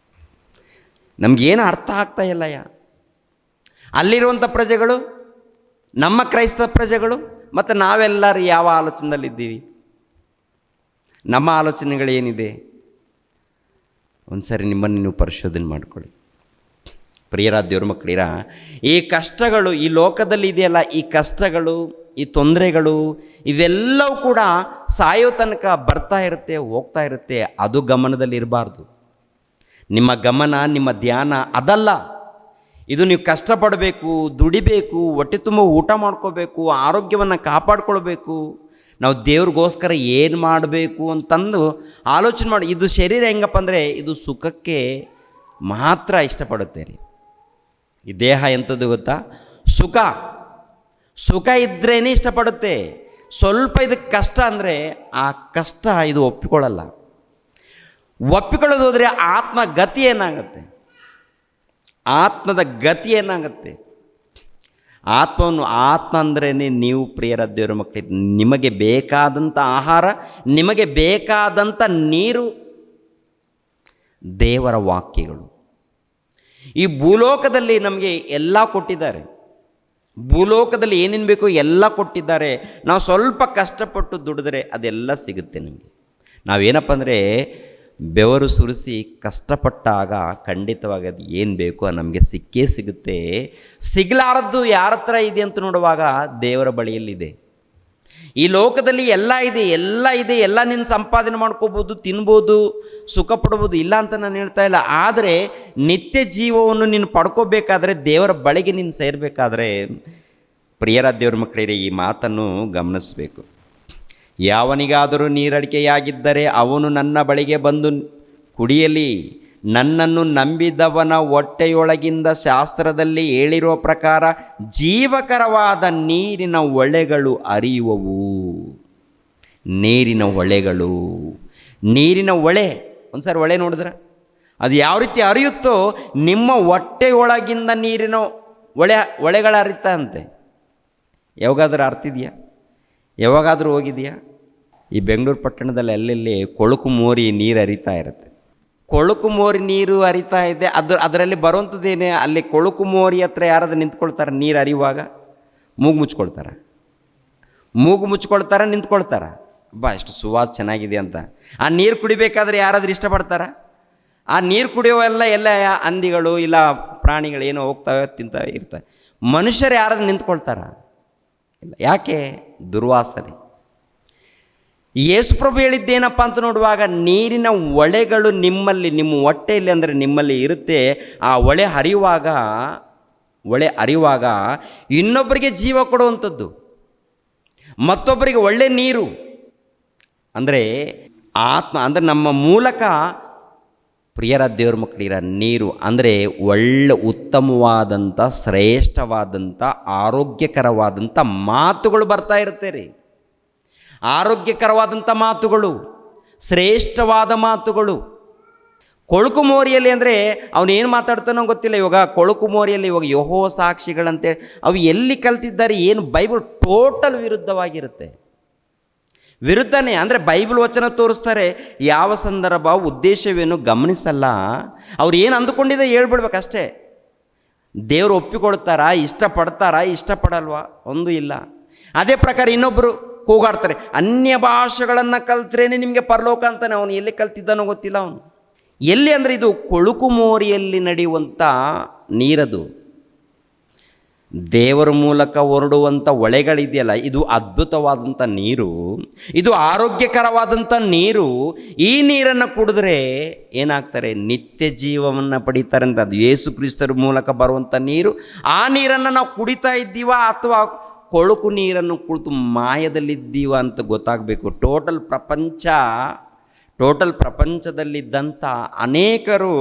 ನಮಗೇನು ಅರ್ಥ ಆಗ್ತಾ ಇಲ್ಲಯ್ಯ. ಅಲ್ಲಿರುವಂಥ ಪ್ರಜೆಗಳು, ನಮ್ಮ ಕ್ರೈಸ್ತ ಪ್ರಜೆಗಳು ಮತ್ತು ನಾವೆಲ್ಲರೂ ಯಾವ ಆಲೋಚನೆಯಲ್ಲಿದ್ದೀವಿ? ನಮ್ಮ ಆಲೋಚನೆಗಳೇನಿದೆ? ಒಂದು ಸರಿ ನಿಮ್ಮನ್ನು ನೀವು ಪರಿಶೋಧನೆ ಮಾಡಿಕೊಳ್ಳಿ. ಪ್ರಿಯರಾದ ದೇವ್ರ ಮಕ್ಕಳಿರ, ಈ ಕಷ್ಟಗಳು ಈ ಲೋಕದಲ್ಲಿ ಇದೆಯಲ್ಲ, ಈ ಕಷ್ಟಗಳು, ಈ ತೊಂದರೆಗಳು, ಇವೆಲ್ಲವೂ ಕೂಡ ಸಾಯೋ ತನಕ ಬರ್ತಾ ಇರುತ್ತೆ, ಹೋಗ್ತಾ ಇರುತ್ತೆ. ಅದು ಗಮನದಲ್ಲಿ ಇರಬಾರ್ದು. ನಿಮ್ಮ ಗಮನ, ನಿಮ್ಮ ಧ್ಯಾನ ಅದಲ್ಲ. ಇದು ನೀವು ಕಷ್ಟಪಡಬೇಕು, ದುಡಿಬೇಕು, ಹೊಟ್ಟೆ ತುಂಬ ಊಟ ಮಾಡ್ಕೋಬೇಕು, ಆರೋಗ್ಯವನ್ನು ಕಾಪಾಡ್ಕೊಳ್ಬೇಕು, ನಾವು ದೇವ್ರಿಗೋಸ್ಕರ ಏನು ಮಾಡಬೇಕು ಅಂತಂದು ಆಲೋಚನೆ ಮಾಡಿ. ಇದು ಶರೀರ ಹೆಂಗಪ್ಪ ಅಂದರೆ ಇದು ಸುಖಕ್ಕೆ ಮಾತ್ರ ಇಷ್ಟಪಡುತ್ತೆ ರೀ. ಈ ದೇಹ ಎಂಥದ್ದು ಗೊತ್ತಾ? ಸುಖ. ಸುಖ ಇದ್ರೇ ಇಷ್ಟಪಡುತ್ತೆ. ಸ್ವಲ್ಪ ಇದಕ್ಕೆ ಕಷ್ಟ ಅಂದರೆ ಆ ಕಷ್ಟ ಇದು ಒಪ್ಪಿಕೊಳ್ಳಲ್ಲ. ಒಪ್ಪಿಕೊಳ್ಳೋದು ಹೋದರೆ ಆತ್ಮ ಗತಿ ಏನಾಗುತ್ತೆ? ಆತ್ಮದ ಗತಿ ಏನಾಗುತ್ತೆ? ಆತ್ಮ ಅಂದ್ರೇ ನೀವು ಪ್ರಿಯರ ದೇವರ ಮಕ್ಕಳಿಗೆ ನಿಮಗೆ ಬೇಕಾದಂಥ ಆಹಾರ, ನಿಮಗೆ ಬೇಕಾದಂಥ ನೀರು ದೇವರ ವಾಕ್ಯಗಳು. ಈ ಭೂಲೋಕದಲ್ಲಿ ನಮಗೆ ಎಲ್ಲ ಕೊಟ್ಟಿದ್ದಾರೆ. ಭೂಲೋಕದಲ್ಲಿ ಏನೇನು ಬೇಕೋ ಎಲ್ಲ ಕೊಟ್ಟಿದ್ದಾರೆ. ನಾವು ಸ್ವಲ್ಪ ಕಷ್ಟಪಟ್ಟು ದುಡಿದ್ರೆ ಅದೆಲ್ಲ ಸಿಗುತ್ತೆ ನಮಗೆ. ನಾವೇನಪ್ಪ ಅಂದರೆ ಬೆವರು ಸುರಿಸಿ ಕಷ್ಟಪಟ್ಟಾಗ ಖಂಡಿತವಾಗಿ ಅದು ಏನು ಬೇಕೋ ನಮಗೆ ಸಿಕ್ಕೇ ಸಿಗುತ್ತೆ. ಸಿಗಲಾರದ್ದು ಯಾರ ಹತ್ರ ಇದೆ ಅಂತ ನೋಡುವಾಗ ದೇವರ ಬಳಿಯಲ್ಲಿದೆ. ಈ ಲೋಕದಲ್ಲಿ ಎಲ್ಲ ಇದೆ, ಎಲ್ಲ ನೀನು ಸಂಪಾದನೆ ಮಾಡ್ಕೋಬೋದು, ತಿನ್ಬೋದು, ಸುಖ ಪಡ್ಬೋದು, ಇಲ್ಲ ಅಂತ ನಾನು ಹೇಳ್ತಾ ಇಲ್ಲ. ಆದರೆ ನಿತ್ಯ ಜೀವವನ್ನು ನೀನು ಪಡ್ಕೋಬೇಕಾದ್ರೆ, ದೇವರ ಬಳಿಗೆ ನೀನು ಸೇರಬೇಕಾದ್ರೆ, ಪ್ರಿಯರ ದೇವ್ರ ಮಕ್ಕಳಿಗೆ ಈ ಮಾತನ್ನು ಗಮನಿಸಬೇಕು. ಯಾವನಿಗಾದರೂ ನೀರಡಿಕೆಯಾಗಿದ್ದರೆ ಅವನು ನನ್ನ ಬಳಿಗೆ ಬಂದು ಕುಡಿಯಲಿ. ನನ್ನನ್ನು ನಂಬಿದವನ ಹೊಟ್ಟೆಯೊಳಗಿಂದ ಶಾಸ್ತ್ರದಲ್ಲಿ ಹೇಳಿರುವ ಪ್ರಕಾರ ಜೀವಕರವಾದ ನೀರಿನ ಹೊಳೆಗಳು ಹರಿಯುವವು. ನೀರಿನ ಹೊಳೆಗಳು, ನೀರಿನ ಹೊಳೆ. ಒಂದು ಸಾರಿ ಹೊಳೆ ನೋಡಿದ್ರೆ ಅದು ಯಾವ ರೀತಿ ಹರಿಯುತ್ತೋ, ನಿಮ್ಮ ಹೊಟ್ಟೆಯೊಳಗಿಂದ ನೀರಿನ ಹೊಳೆಗಳು ಹರಿತಾ ಅಂತೆ. ಯಾವಾಗಾದ್ರೂ ಅರ್ತಿದೆಯಾ? ಯಾವಾಗಾದರೂ ಹೋಗಿದೆಯಾ? ಈ ಬೆಂಗಳೂರು ಪಟ್ಟಣದಲ್ಲಿ ಅಲ್ಲೆಲ್ಲಿ ಕೊಳಕು ಮೋರಿ ನೀರು ಹರಿತಾ ಇರುತ್ತೆ. ಕೊಳಕು ಮೋರಿ ನೀರು ಹರಿತಾ ಇದೆ. ಅದರಲ್ಲಿ ಬರುವಂಥದ್ದೇನೆ, ಅಲ್ಲಿ ಕೊಳಕು ಮೋರಿ ಹತ್ರ ಯಾರಾದ್ರೂ ನಿಂತ್ಕೊಳ್ತಾರೆ ನೀರು ಹರಿಯುವಾಗ? ಮೂಗು ಮುಚ್ಕೊಳ್ತಾರೆ, ನಿಂತ್ಕೊಳ್ತಾರೆ. ಎಷ್ಟು ಸುವಾಸ ಚೆನ್ನಾಗಿದೆ ಅಂತ. ಆ ನೀರು ಕುಡಿಬೇಕಾದ್ರೆ ಯಾರಾದ್ರೂ ಇಷ್ಟಪಡ್ತಾರ? ಆ ನೀರು ಕುಡಿಯೋವೆಲ್ಲ ಎಲ್ಲ ಹಂದಿಗಳು ಇಲ್ಲ ಪ್ರಾಣಿಗಳು ಏನೋ ಹೋಗ್ತವೆ, ತಿಂತವೆ ಇರ್ತವೆ. ಮನುಷ್ಯರು ಯಾರಾದ್ರೂ ನಿಂತ್ಕೊಳ್ತಾರ? ಇಲ್ಲ. ಯಾಕೆ? ದುರ್ವಾಸನೆ. ಯೇಸುಪ್ರಭು ಹೇಳಿದ್ದೇನಪ್ಪ ಅಂತ ನೋಡುವಾಗ, ನೀರಿನ ಹೊಳೆಗಳು ನಿಮ್ಮಲ್ಲಿ, ನಿಮ್ಮ ಹೊಟ್ಟೆಯಲ್ಲಿ ಅಂದರೆ ನಿಮ್ಮಲ್ಲಿ ಇರುತ್ತೆ. ಆ ಹೊಳೆ ಹರಿಯುವಾಗ ಇನ್ನೊಬ್ಬರಿಗೆ ಜೀವ ಕೊಡುವಂಥದ್ದು, ಮತ್ತೊಬ್ಬರಿಗೆ ಒಳ್ಳೆ ನೀರು ಅಂದರೆ ಆತ್ಮ, ಅಂದರೆ ನಮ್ಮ ಮೂಲಕ ಪ್ರಿಯರ ದೇವ್ರ ಮಕ್ಕಳಿರ ನೀರು ಅಂದರೆ ಉತ್ತಮವಾದಂಥ, ಶ್ರೇಷ್ಠವಾದಂಥ, ಆರೋಗ್ಯಕರವಾದಂಥ ಮಾತುಗಳು ಬರ್ತಾ ಇರುತ್ತೆ ರೀ. ಆರೋಗ್ಯಕರವಾದಂಥ ಮಾತುಗಳು, ಶ್ರೇಷ್ಠವಾದ ಮಾತುಗಳು. ಕೊಳಕು ಮೋರಿಯಲ್ಲಿ ಅಂದರೆ ಅವನೇನು ಮಾತಾಡ್ತಾನೋ ಗೊತ್ತಿಲ್ಲ. ಇವಾಗ ಕೊಳಕು ಮೋರಿಯಲ್ಲಿ ಇವಾಗ ಯೆಹೋವ ಸಾಕ್ಷಿಗಳಂತೇಳಿ ಅವು ಎಲ್ಲಿ ಕಲ್ತಿದ್ದಾರೆ? ಏನು ಬೈಬಲ್ ಟೋಟಲ್ ವಿರುದ್ಧವಾಗಿರುತ್ತೆ. ವಿರುದ್ಧನೇ ಅಂದರೆ ಬೈಬಲ್ ವಚನ ತೋರಿಸ್ತಾರೆ, ಯಾವ ಸಂದರ್ಭ ಉದ್ದೇಶವೇನು ಗಮನಿಸಲ್ಲ. ಅವ್ರು ಏನು ಅಂದುಕೊಂಡಿದೆ ಹೇಳ್ಬಿಡ್ಬೇಕಷ್ಟೇ. ದೇವರು ಒಪ್ಪಿಕೊಳ್ತಾರಾ, ಇಷ್ಟಪಡಲ್ವಾ? ಒಂದು ಇಲ್ಲ. ಅದೇ ಪ್ರಕಾರ ಇನ್ನೊಬ್ಬರು ಕೂಗಾಡ್ತಾರೆ, ಅನ್ಯ ಭಾಷೆಗಳನ್ನು ಕಲ್ತ್ರೇ ನಿಮಗೆ ಪರಲೋಕ ಅಂತಾನೆ. ಅವನು ಎಲ್ಲಿ ಕಲ್ತಿದ್ದಾನೋ ಗೊತ್ತಿಲ್ಲ. ಅವನು ಎಲ್ಲಿ ಅಂದರೆ ಇದು ಕೊಳಕು ಮೋರಿಯಲ್ಲಿ ನಡೆಯುವಂಥ ನೀರದು. ದೇವರ ಮೂಲಕ ಹೊರಡುವಂಥ ಹೊಳೆಗಳಿದೆಯಲ್ಲ, ಇದು ಅದ್ಭುತವಾದಂಥ ನೀರು, ಇದು ಆರೋಗ್ಯಕರವಾದಂಥ ನೀರು. ಈ ನೀರನ್ನು ಕುಡಿದ್ರೆ ಏನಾಗ್ತಾರೆ? ನಿತ್ಯ ಜೀವವನ್ನು ಪಡೀತಾರೆ ಅಂತ. ಅದು ಯೇಸು ಕ್ರಿಸ್ತರ ಮೂಲಕ ಬರುವಂಥ ನೀರು. ಆ ನೀರನ್ನು ನಾವು ಕುಡಿತಾ ಇದ್ದೀವ ಅಥವಾ ಕೊಳಕು ನೀರನ್ನು ಕುಳಿತು ಮಾಯದಲ್ಲಿದ್ದೀವ ಅಂತ ಗೊತ್ತಾಗಬೇಕು. ಟೋಟಲ್ ಪ್ರಪಂಚದಲ್ಲಿದ್ದಂಥ ಅನೇಕರು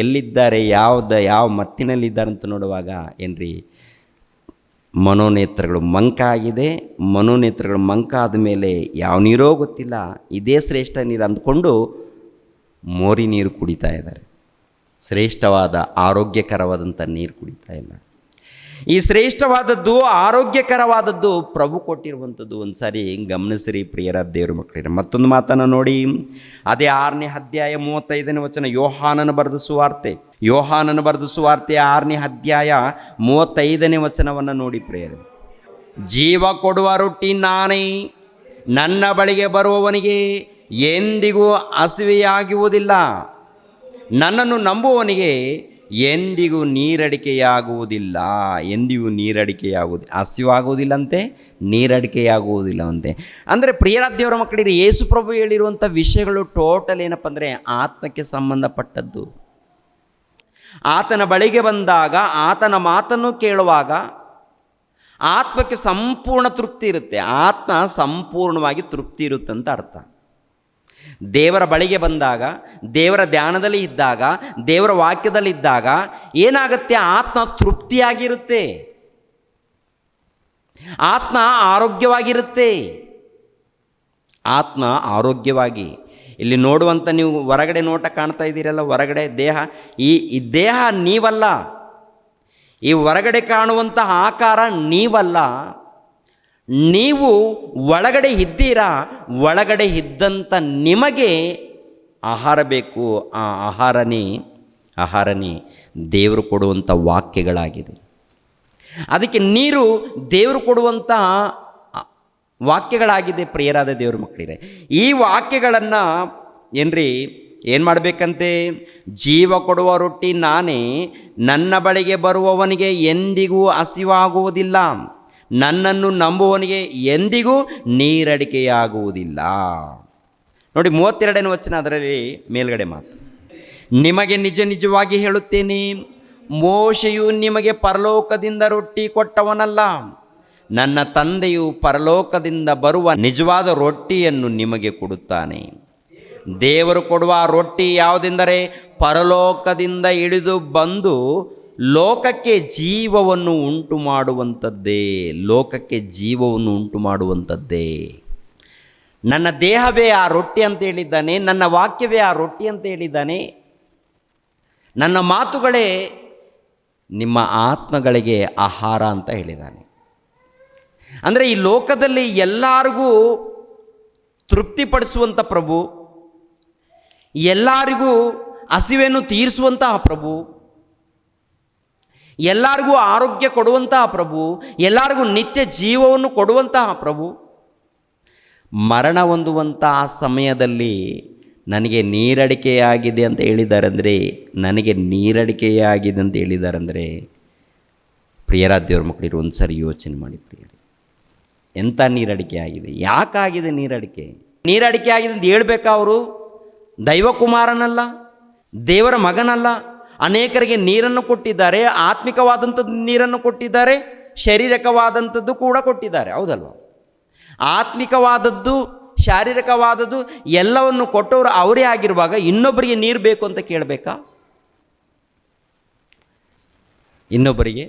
ಎಲ್ಲಿದ್ದಾರೆ, ಯಾವ ಮತ್ತಿನಲ್ಲಿದ್ದಾರೆ ಅಂತ ನೋಡುವಾಗ ಏನ್ರಿ, ಮನೋನೇತ್ರಗಳು ಮಂಕಾಗಿದೆ. ಮನೋನೇತ್ರಗಳು ಮಂಕಾದ ಮೇಲೆ ಯಾವ ನೀರೋ ಗೊತ್ತಿಲ್ಲ, ಇದೇ ಶ್ರೇಷ್ಠ ನೀರು ಅಂದ್ಕೊಂಡು ಮೋರಿ ನೀರು ಕುಡಿತಾ ಇದ್ದಾರೆ. ಶ್ರೇಷ್ಠವಾದ ಆರೋಗ್ಯಕರವಾದಂಥ ನೀರು ಕುಡಿತಾ ಇಲ್ಲ. ಈ ಶ್ರೇಷ್ಠವಾದದ್ದು, ಆರೋಗ್ಯಕರವಾದದ್ದು ಪ್ರಭು ಕೊಟ್ಟಿರುವಂಥದ್ದು. ಒಂದು ಸಾರಿ ಗಮನಿಸಿರಿ ಪ್ರಿಯರ ದೇವರು ಮಕ್ಕಳಿರ. ಮತ್ತೊಂದು ಮಾತನ್ನು ನೋಡಿ, ಅದೇ 6ನೇ ಅಧ್ಯಾಯ 35ನೇ ವಚನ, ಯೋಹಾನನ ಬರೆದ ಸುವಾರ್ತೆ 6ನೇ ಅಧ್ಯಾಯ 35ನೇ ವಚನವನ್ನು ನೋಡಿ ಪ್ರಿಯರೇ. ಜೀವ ಕೊಡುವ ರೊಟ್ಟಿ ನಾನೇ, ನನ್ನ ಬಳಿಗೆ ಬರುವವನಿಗೆ ಎಂದಿಗೂ ಹಸಿವೆಯಾಗುವುದಿಲ್ಲ, ನನ್ನನ್ನು ನಂಬುವವನಿಗೆ ಎಂದಿಗೂ ನೀರಡಿಕೆಯಾಗುವುದಿಲ್ಲ. ಹಸಿವಾಗುವುದಿಲ್ಲಂತೆ, ನೀರಡಿಕೆಯಾಗುವುದಿಲ್ಲವಂತೆ. ಅಂದರೆ ಪ್ರಿಯರ ದೇವರ ಮಕ್ಕಳಿಗೆ ಯೇಸು ಪ್ರಭು ಹೇಳಿರುವಂಥ ವಿಷಯಗಳು ಟೋಟಲ್ ಏನಪ್ಪ ಅಂದರೆ ಆತ್ಮಕ್ಕೆ ಸಂಬಂಧಪಟ್ಟದ್ದು. ಆತನ ಬಳಿಗೆ ಬಂದಾಗ, ಆತನ ಮಾತನ್ನು ಕೇಳುವಾಗ ಆತ್ಮಕ್ಕೆ ಸಂಪೂರ್ಣ ತೃಪ್ತಿ ಇರುತ್ತೆ. ಆತ್ಮ ಸಂಪೂರ್ಣವಾಗಿ ತೃಪ್ತಿ ಇರುತ್ತಂತ ಅರ್ಥ. ದೇವರ ಬಳಿಗೆ ಬಂದಾಗ, ದೇವರ ಧ್ಯಾನದಲ್ಲಿ ಇದ್ದಾಗ, ದೇವರ ವಾಕ್ಯದಲ್ಲಿದ್ದಾಗ ಏನಾಗುತ್ತೆ? ಆತ್ಮ ತೃಪ್ತಿಯಾಗಿರುತ್ತೆ, ಆತ್ಮ ಆರೋಗ್ಯವಾಗಿರುತ್ತೆ. ಆತ್ಮ ಆರೋಗ್ಯವಾಗಿ ಇಲ್ಲಿ ನೋಡುವಂಥ ನೀವು ಹೊರಗಡೆ ನೋಟ ಕಾಣ್ತಾ ಇದ್ದೀರಲ್ಲ, ಹೊರಗಡೆ ದೇಹ, ಈ ದೇಹ ನೀವಲ್ಲ. ಈ ಹೊರಗಡೆ ಕಾಣುವಂಥ ಆಕಾರ ನೀವಲ್ಲ. ನೀವು ಒಳಗಡೆ ಇದ್ದೀರಾ. ಒಳಗಡೆ ಇದ್ದಂಥ ನಿಮಗೆ ಆಹಾರ ಬೇಕು. ಆ ಆಹಾರನೇ ದೇವರು ಕೊಡುವಂಥ ವಾಕ್ಯಗಳಾಗಿದೆ. ಅದಕ್ಕೆ ನೀರು ದೇವರು ಕೊಡುವಂಥ ವಾಕ್ಯಗಳಾಗಿದೆ ಪ್ರಿಯರಾದ ದೇವ್ರ ಮಕ್ಕಳಿಗೆ. ಈ ವಾಕ್ಯಗಳನ್ನು ಏನು ಮಾಡಬೇಕಂತೆ? ಜೀವ ಕೊಡುವ ರೊಟ್ಟಿ ನಾನೇ, ನನ್ನ ಬಳಿಗೆ ಬರುವವನಿಗೆ ಎಂದಿಗೂ ಹಸಿವಾಗುವುದಿಲ್ಲ, ನನ್ನನ್ನು ನಂಬುವವನಿಗೆ ಎಂದಿಗೂ ನೀರಡಿಕೆಯಾಗುವುದಿಲ್ಲ. ನೋಡಿ 32ನೇ ವಚನ, ಅದರಲ್ಲಿ ಮೇಲ್ಗಡೆ ಮಾತು, ನಿಮಗೆ ನಿಜ ನಿಜವಾಗಿ ಹೇಳುತ್ತೇನೆ, ಮೋಶೆಯು ನಿಮಗೆ ಪರಲೋಕದಿಂದ ರೊಟ್ಟಿ ಕೊಟ್ಟವನಲ್ಲ, ನನ್ನ ತಂದೆಯು ಪರಲೋಕದಿಂದ ಬರುವ ನಿಜವಾದ ರೊಟ್ಟಿಯನ್ನು ನಿಮಗೆ ಕೊಡುತ್ತಾನೆ. ದೇವರು ಕೊಡುವ ರೊಟ್ಟಿ ಯಾವುದೆಂದರೆ ಪರಲೋಕದಿಂದ ಇಳಿದು ಬಂದು ಲೋಕಕ್ಕೆ ಜೀವವನ್ನು ಉಂಟು ಮಾಡುವಂಥದ್ದೇ. ನನ್ನ ದೇಹವೇ ಆ ರೊಟ್ಟಿ ಅಂತ ಹೇಳಿದ್ದಾನೆ, ನನ್ನ ವಾಕ್ಯವೇ ಆ ರೊಟ್ಟಿ ಅಂತ ಹೇಳಿದ್ದಾನೆ, ನನ್ನ ಮಾತುಗಳೇ ನಿಮ್ಮ ಆತ್ಮಗಳಿಗೆ ಆಹಾರ ಅಂತ ಹೇಳಿದ್ದಾನೆ. ಅಂದರೆ ಈ ಲೋಕದಲ್ಲಿ ಎಲ್ಲರಿಗೂ ತೃಪ್ತಿಪಡಿಸುವಂಥ ಪ್ರಭು, ಎಲ್ಲರಿಗೂ ಹಸಿವೆಯನ್ನು ತೀರಿಸುವಂತಹ ಪ್ರಭು, ಎಲ್ಲರಿಗೂ ಆರೋಗ್ಯ ಕೊಡುವಂತಹ ಪ್ರಭು, ಎಲ್ಲರಿಗೂ ನಿತ್ಯ ಜೀವವನ್ನು ಕೊಡುವಂತಹ ಪ್ರಭು, ಮರಣ ಹೊಂದುವಂತಹ ಸಮಯದಲ್ಲಿ ನನಗೆ ನೀರಡಿಕೆಯಾಗಿದೆ ಅಂತ ಹೇಳಿದಾರಂದರೆ ಪ್ರಿಯರ ದೇವ್ರ ಮಕ್ಕಳಿರು ಒಂದು ಸರಿ ಯೋಚನೆ ಮಾಡಿ ಪ್ರಿಯರೇ, ಎಂಥ ನೀರಡಿಕೆ ಆಗಿದೆ? ಯಾಕಾಗಿದೆ ನೀರಡಿಕೆ ಆಗಿದೆ ಅಂತ ಹೇಳ್ಬೇಕಾ? ಅವರು ದೈವಕುಮಾರನಲ್ಲ, ದೇವರ ಮಗನಲ್ಲ. ಅನೇಕರಿಗೆ ನೀರನ್ನು ಕೊಟ್ಟಿದ್ದಾರೆ, ಆತ್ಮಿಕವಾದಂಥದ್ದು ನೀರನ್ನು ಕೊಟ್ಟಿದ್ದಾರೆ, ಶಾರೀರಿಕವಾದಂಥದ್ದು ಕೂಡ ಕೊಟ್ಟಿದ್ದಾರೆ, ಹೌದಲ್ವ? ಆತ್ಮಿಕವಾದದ್ದು, ಶಾರೀರಿಕವಾದದ್ದು ಎಲ್ಲವನ್ನು ಕೊಟ್ಟವರು ಅವರೇ ಆಗಿರುವಾಗ ಇನ್ನೊಬ್ಬರಿಗೆ ನೀರು ಬೇಕು ಅಂತ ಕೇಳಬೇಕಾ? ಇನ್ನೊಬ್ಬರಿಗೆ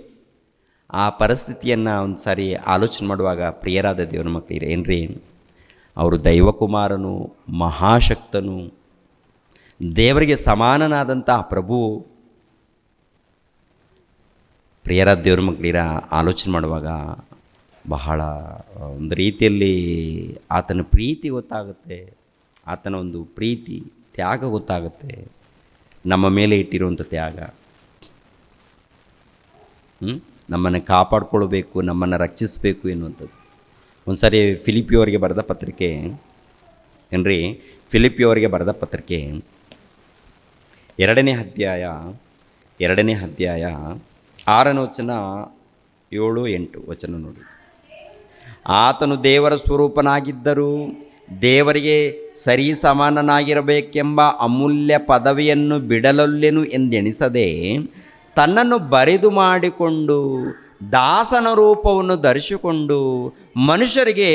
ಆ ಪರಿಸ್ಥಿತಿಯನ್ನು ಒಂದು ಸಾರಿ ಆಲೋಚನೆ ಮಾಡುವಾಗ ಪ್ರಿಯರಾದ ದೇವರ ಮಕ್ಕಳಿಗೆ ಅವರು ದೈವಕುಮಾರನು, ಮಹಾಶಕ್ತನು, ದೇವರಿಗೆ ಸಮಾನನಾದಂಥ ಪ್ರಭು. ಪ್ರಿಯರಾದ ದೇವ್ರ ಮಕ್ಕಳಿರ ಆಲೋಚನೆ ಮಾಡುವಾಗ ಬಹಳ ಒಂದು ರೀತಿಯಲ್ಲಿ ಆತನ ಪ್ರೀತಿ ಗೊತ್ತಾಗುತ್ತೆ, ಆತನ ಒಂದು ಪ್ರೀತಿ ತ್ಯಾಗ ಗೊತ್ತಾಗುತ್ತೆ, ನಮ್ಮ ಮೇಲೆ ಇಟ್ಟಿರುವಂಥ ತ್ಯಾಗ. ನಮ್ಮನ್ನು ಕಾಪಾಡಿಕೊಳ್ಬೇಕು, ನಮ್ಮನ್ನು ರಕ್ಷಿಸಬೇಕು ಎನ್ನುವಂಥದ್ದು. ಒಂದು ಸಾರಿ ಫಿಲಿಪಿಯವರಿಗೆ ಬರೆದ ಪತ್ರಿಕೆ 2ನೇ ಅಧ್ಯಾಯ 6ನೇ ವಚನ 7-8 ವಚನ ನೋಡಿ. ಆತನು ದೇವರ ಸ್ವರೂಪನಾಗಿದ್ದರೂ ದೇವರಿಗೆ ಸರಿ ಸಮಾನನಾಗಿರಬೇಕೆಂಬ ಅಮೂಲ್ಯ ಪದವಿಯನ್ನು ಬಿಡಲೊಲ್ಲೆನು ಎಂದೆಣಿಸದೆ ತನ್ನನ್ನು ಬರಿದು ಮಾಡಿಕೊಂಡು ದಾಸನ ರೂಪವನ್ನು ಧರಿಸಿಕೊಂಡು ಮನುಷ್ಯರಿಗೆ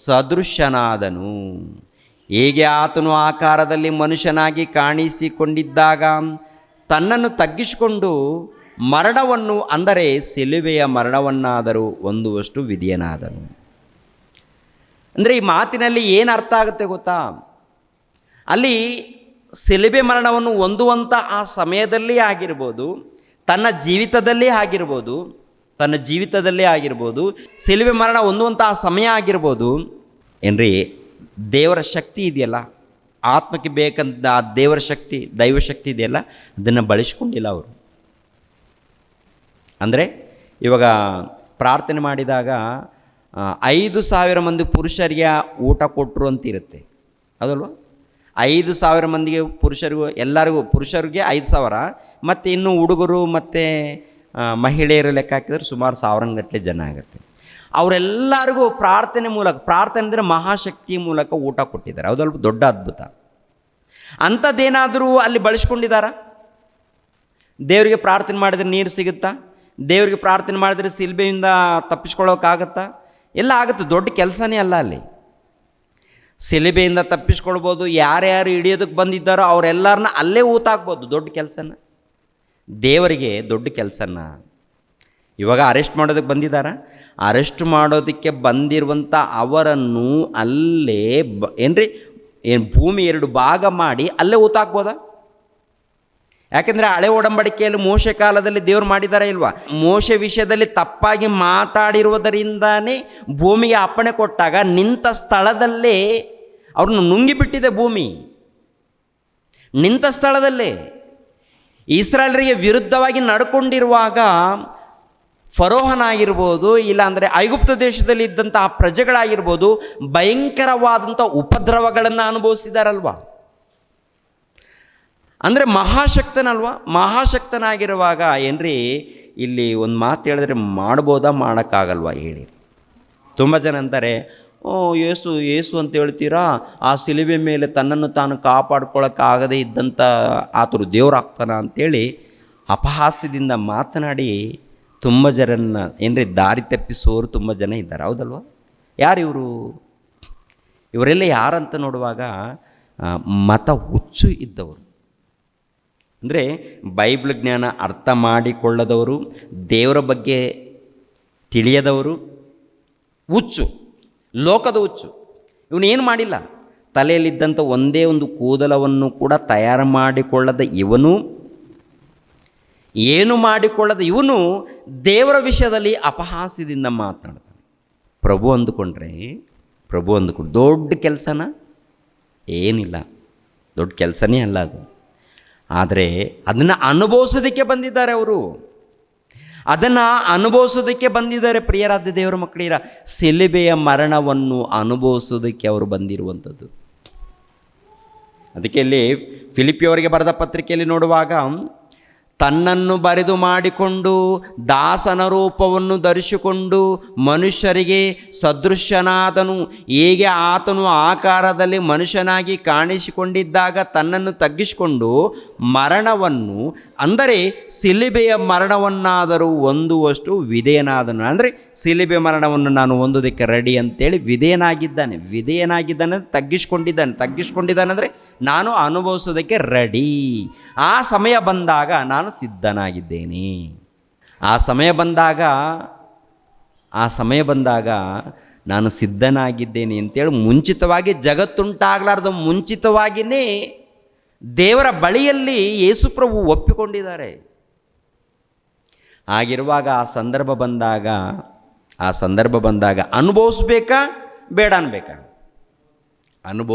ಸದೃಶನಾದನು. ಹೀಗೆ ಆತನು ಆಕಾರದಲ್ಲಿ ಮನುಷ್ಯನಾಗಿ ಕಾಣಿಸಿಕೊಂಡಿದ್ದಾಗ ತನ್ನನ್ನು ತಗ್ಗಿಸಿಕೊಂಡು ಮರಣವನ್ನು, ಅಂದರೆ ಸಿಲುಬೆಯ ಮರಣವನ್ನಾದರೂ ಹೊಂದುವಷ್ಟು ವಿಧಿಯನಾದನು. ಅಂದರೆ ಈ ಮಾತಿನಲ್ಲಿ ಏನು ಅರ್ಥ ಆಗುತ್ತೆ ಗೊತ್ತಾ? ಅಲ್ಲಿ ಸಿಲುಬೆ ಮರಣವನ್ನು ಹೊಂದುವಂಥ ಆ ಸಮಯದಲ್ಲಿ ಆಗಿರ್ಬೋದು, ತನ್ನ ಜೀವಿತದಲ್ಲಿ ಆಗಿರ್ಬೋದು, ತನ್ನ ಜೀವಿತದಲ್ಲೇ ಆಗಿರ್ಬೋದು, ಶಿಲುಬೆ ಮರಣ ಹೊಂದುವಂತಹ ಸಮಯ ಆಗಿರ್ಬೋದು. ಏನ್ರಿ, ದೇವರ ಶಕ್ತಿ ಇದೆಯಲ್ಲ, ಆತ್ಮಕ್ಕೆ ಬೇಕಂತ ಆ ದೇವರ ಶಕ್ತಿ, ದೈವಶಕ್ತಿ ಇದೆಯಲ್ಲ, ಅದನ್ನು ಬಳಸ್ಕೊಂಡಿಲ್ಲ ಅವರು. ಅಂದರೆ ಇವಾಗ ಪ್ರಾರ್ಥನೆ ಮಾಡಿದಾಗ 5,000 ಮಂದಿ ಪುರುಷರಿಗೆ ಊಟ ಕೊಟ್ಟರು ಅಂತ ಇರುತ್ತೆ, ಅದಲ್ವ? 5,000 ಮಂದಿಗೆ ಪುರುಷರಿಗೂ ಎಲ್ಲರಿಗೂ, ಪುರುಷರಿಗೆ 5,000 ಮತ್ತು ಇನ್ನು ಹುಡುಗರು ಮತ್ತು ಮಹಿಳೆಯರು ಲೆಕ್ಕ ಹಾಕಿದ್ರೆ ಸುಮಾರು 1,000 ಗಟ್ಟಲೆ ಜನ ಆಗುತ್ತೆ. ಅವರೆಲ್ಲರಿಗೂ ಪ್ರಾರ್ಥನೆ ಮೂಲಕ, ಪ್ರಾರ್ಥನೆ ಅಂದರೆ ಮಹಾಶಕ್ತಿ ಮೂಲಕ ಊಟ ಕೊಟ್ಟಿದ್ದಾರೆ. ಅದೊಲ್ಪ ದೊಡ್ಡ ಅದ್ಭುತ. ಅಂಥದ್ದೇನಾದರೂ ಅಲ್ಲಿ ಬಳಸ್ಕೊಂಡಿದ್ದಾರಾ? ದೇವರಿಗೆ ಪ್ರಾರ್ಥನೆ ಮಾಡಿದರೆ ನೀರು ಸಿಗುತ್ತಾ? ದೇವರಿಗೆ ಪ್ರಾರ್ಥನೆ ಮಾಡಿದರೆ ಶಿಲ್ಬೆಯಿಂದ ತಪ್ಪಿಸ್ಕೊಳ್ಳೋಕ್ಕಾಗತ್ತಾ? ಎಲ್ಲ ಆಗುತ್ತೆ. ದೊಡ್ಡ ಕೆಲಸನೇ ಅಲ್ಲ ಅಲ್ಲಿ. ಶಿಲುಬೆಯಿಂದ ತಪ್ಪಿಸ್ಕೊಳ್ಬೋದು. ಯಾರ್ಯಾರು ಹಿಡಿಯೋದಕ್ಕೆ ಬಂದಿದ್ದಾರೋ ಅವರೆಲ್ಲರನ್ನ ಅಲ್ಲೇ ಊತಾಕ್ಬೋದು. ದೊಡ್ಡ ಕೆಲಸನ, ದೇವರಿಗೆ ದೊಡ್ಡ ಕೆಲಸನ. ಇವಾಗ ಅರೆಸ್ಟ್ ಮಾಡೋದಕ್ಕೆ ಬಂದಿದ್ದಾರ? ಅರೆಸ್ಟ್ ಮಾಡೋದಕ್ಕೆ ಬಂದಿರುವಂಥ ಅವರನ್ನು ಅಲ್ಲೇ ಏನು ಭೂಮಿ 2 ಭಾಗ ಮಾಡಿ ಅಲ್ಲೇ ಊತಾಕ್ಬೋದಾ? ಯಾಕೆಂದರೆ ಹಳೆ ಒಡಂಬಡಿಕೆಯಲ್ಲಿ ಮೋಶೆ ಕಾಲದಲ್ಲಿ ದೇವರು ಮಾಡಿದ್ದಾರೆ ಇಲ್ವಾ? ಮೋಶೆ ವಿಷಯದಲ್ಲಿ ತಪ್ಪಾಗಿ ಮಾತಾಡಿರುವುದರಿಂದನೇ ಭೂಮಿಗೆ ಅಪ್ಪಣೆ ಕೊಟ್ಟಾಗ ನಿಂತ ಸ್ಥಳದಲ್ಲೇ ಅವ್ರನ್ನ ನುಂಗಿಬಿಟ್ಟಿದೆ ಭೂಮಿ. ನಿಂತ ಸ್ಥಳದಲ್ಲೇ ಇಸ್ರಾಯೇಲರಿಗೆ ವಿರುದ್ಧವಾಗಿ ನಡ್ಕೊಂಡಿರುವಾಗ ಫರೋಹನಾಗಿರ್ಬೋದು, ಇಲ್ಲಾಂದರೆ ಐಗುಪ್ತ ದೇಶದಲ್ಲಿ ಇದ್ದಂಥ ಆ ಪ್ರಜೆಗಳಾಗಿರ್ಬೋದು, ಭಯಂಕರವಾದಂಥ ಉಪದ್ರವಗಳನ್ನು ಅನುಭವಿಸಿದಾರಲ್ವ. ಅಂದರೆ ಮಹಾಶಕ್ತನಲ್ವ. ಮಹಾಶಕ್ತನಾಗಿರುವಾಗ ಏನ್ರಿ, ಇಲ್ಲಿ ಒಂದು ಮಾತು ಹೇಳಿದ್ರೆ ಮಾಡ್ಬೋದಾ, ಮಾಡೋಕ್ಕಾಗಲ್ವ ಹೇಳಿ? ತುಂಬ ಜನ ಅಂತಾರೆ, ಏಸು ಅಂತ ಹೇಳ್ತೀರಾ, ಆ ಶಿಲುಬೆ ಮೇಲೆ ತನ್ನನ್ನು ತಾನು ಕಾಪಾಡ್ಕೊಳ್ಳೋಕ್ಕಾಗದೇ ಇದ್ದಂಥ ಆತರು ದೇವರಾಗ್ತಾನ ಅಂಥೇಳಿ ಅಪಹಾಸ್ಯದಿಂದ ಮಾತನಾಡಿ ತುಂಬ ಜನರನ್ನ ಏನ್ರಿ ದಾರಿ ತಪ್ಪಿಸೋರು ತುಂಬ ಜನ ಇದ್ದಾರೆ, ಹೌದಲ್ವ? ಯಾರಿವರು? ಇವರೆಲ್ಲ ಯಾರಂತ ನೋಡುವಾಗ ಮತ ಹುಚ್ಚು ಇದ್ದವರು. ಅಂದರೆ ಬೈಬಲ್ ಜ್ಞಾನ ಅರ್ಥ ಮಾಡಿಕೊಳ್ಳದವರು, ದೇವರ ಬಗ್ಗೆ ತಿಳಿಯದವರು, ಹುಚ್ಚು, ಲೋಕದ ಹುಚ್ಚು. ಇವನೇನು ಮಾಡಿಲ್ಲ, ತಲೆಯಲ್ಲಿದ್ದಂಥ ಒಂದೇ ಒಂದು ಕೂದಲವನ್ನು ಕೂಡ ತಯಾರು ಮಾಡಿಕೊಳ್ಳದ ಇವನು, ಏನು ಮಾಡಿಕೊಳ್ಳದ ಇವನು ದೇವರ ವಿಷಯದಲ್ಲಿ ಅಪಹಾಸ್ಯದಿಂದ ಮಾತನಾಡ್ತಾನೆ. ಪ್ರಭು ಅಂದುಕೊಂಡ್ರೆ ದೊಡ್ಡ ಕೆಲಸನ? ಏನಿಲ್ಲ, ದೊಡ್ಡ ಕೆಲಸನೇ ಅಲ್ಲ ಅದು. ಆದರೆ ಅದನ್ನು ಅನುಭವಿಸೋದಕ್ಕೆ ಬಂದಿದ್ದಾರೆ ಅವರು. ಅದನ್ನು ಅನುಭವಿಸೋದಕ್ಕೆ ಬಂದಿದ್ದಾರೆ ಪ್ರಿಯರಾದ ದೇವರ ಮಕ್ಕಳಿರ. ಶಿಲುಬೆಯ ಮರಣವನ್ನು ಅನುಭವಿಸೋದಕ್ಕೆ ಅವರು ಬಂದಿರುವಂಥದ್ದು. ಅದಕ್ಕೆ ಇಲ್ಲಿ ಫಿಲಿಪ್ಪಿಯವರಿಗೆ ಬರೆದ ಪತ್ರಿಕೆಯಲ್ಲಿ ನೋಡುವಾಗ, ತನ್ನನ್ನು ಬರೆದು ಮಾಡಿಕೊಂಡು ದಾಸನ ರೂಪವನ್ನು ಧರಿಸಿಕೊಂಡು ಮನುಷ್ಯರಿಗೆ ಸದೃಶ್ಯನಾದನು. ಹೇಗೆ ಆತನು ಆಕಾರದಲ್ಲಿ ಮನುಷ್ಯನಾಗಿ ಕಾಣಿಸಿಕೊಂಡಿದ್ದಾಗ ತನ್ನನ್ನು ತಗ್ಗಿಸಿಕೊಂಡು ಮರಣವನ್ನು, ಅಂದರೆ ಶಿಲುಬೆಯ ಮರಣವನ್ನಾದರೂ ಹೊಂದುವಷ್ಟು ವಿಧೇಯನಾದನು. ಅಂದರೆ ಶಿಲುಬೆ ಮರಣವನ್ನು ನಾನು ಹೊಂದೋದಕ್ಕೆ ರೆಡಿ ಅಂತೇಳಿ ವಿಧೇಯನಾಗಿದ್ದಾನೆ, ತಗ್ಗಿಸ್ಕೊಂಡಿದ್ದಾನೆ ಅಂದರೆ ನಾನು ಅನುಭವಿಸೋದಕ್ಕೆ ರೆಡಿ. ಆ ಸಮಯ ಬಂದಾಗ ನಾನು ಸಿದ್ಧನಾಗಿದ್ದೇನೆ. ಆ ಸಮಯ ಬಂದಾಗ ನಾನು ಸಿದ್ಧನಾಗಿದ್ದೇನೆ ಅಂತೇಳಿ ಮುಂಚಿತವಾಗಿ, ಜಗತ್ತುಂಟಾಗಲಾರ್ದು ಮುಂಚಿತವಾಗಿಯೇ ದೇವರ ಬಳಿಯಲ್ಲಿ ಯೇಸುಪ್ರಭು ಒಪ್ಪಿಕೊಂಡಿದ್ದಾರೆ. ಹಾಗಿರುವಾಗ ಆ ಸಂದರ್ಭ ಬಂದಾಗ ಅನುಭವಿಸ್ಬೇಕಾ ಬೇಡ ಅನ್ಬೇಕಾ?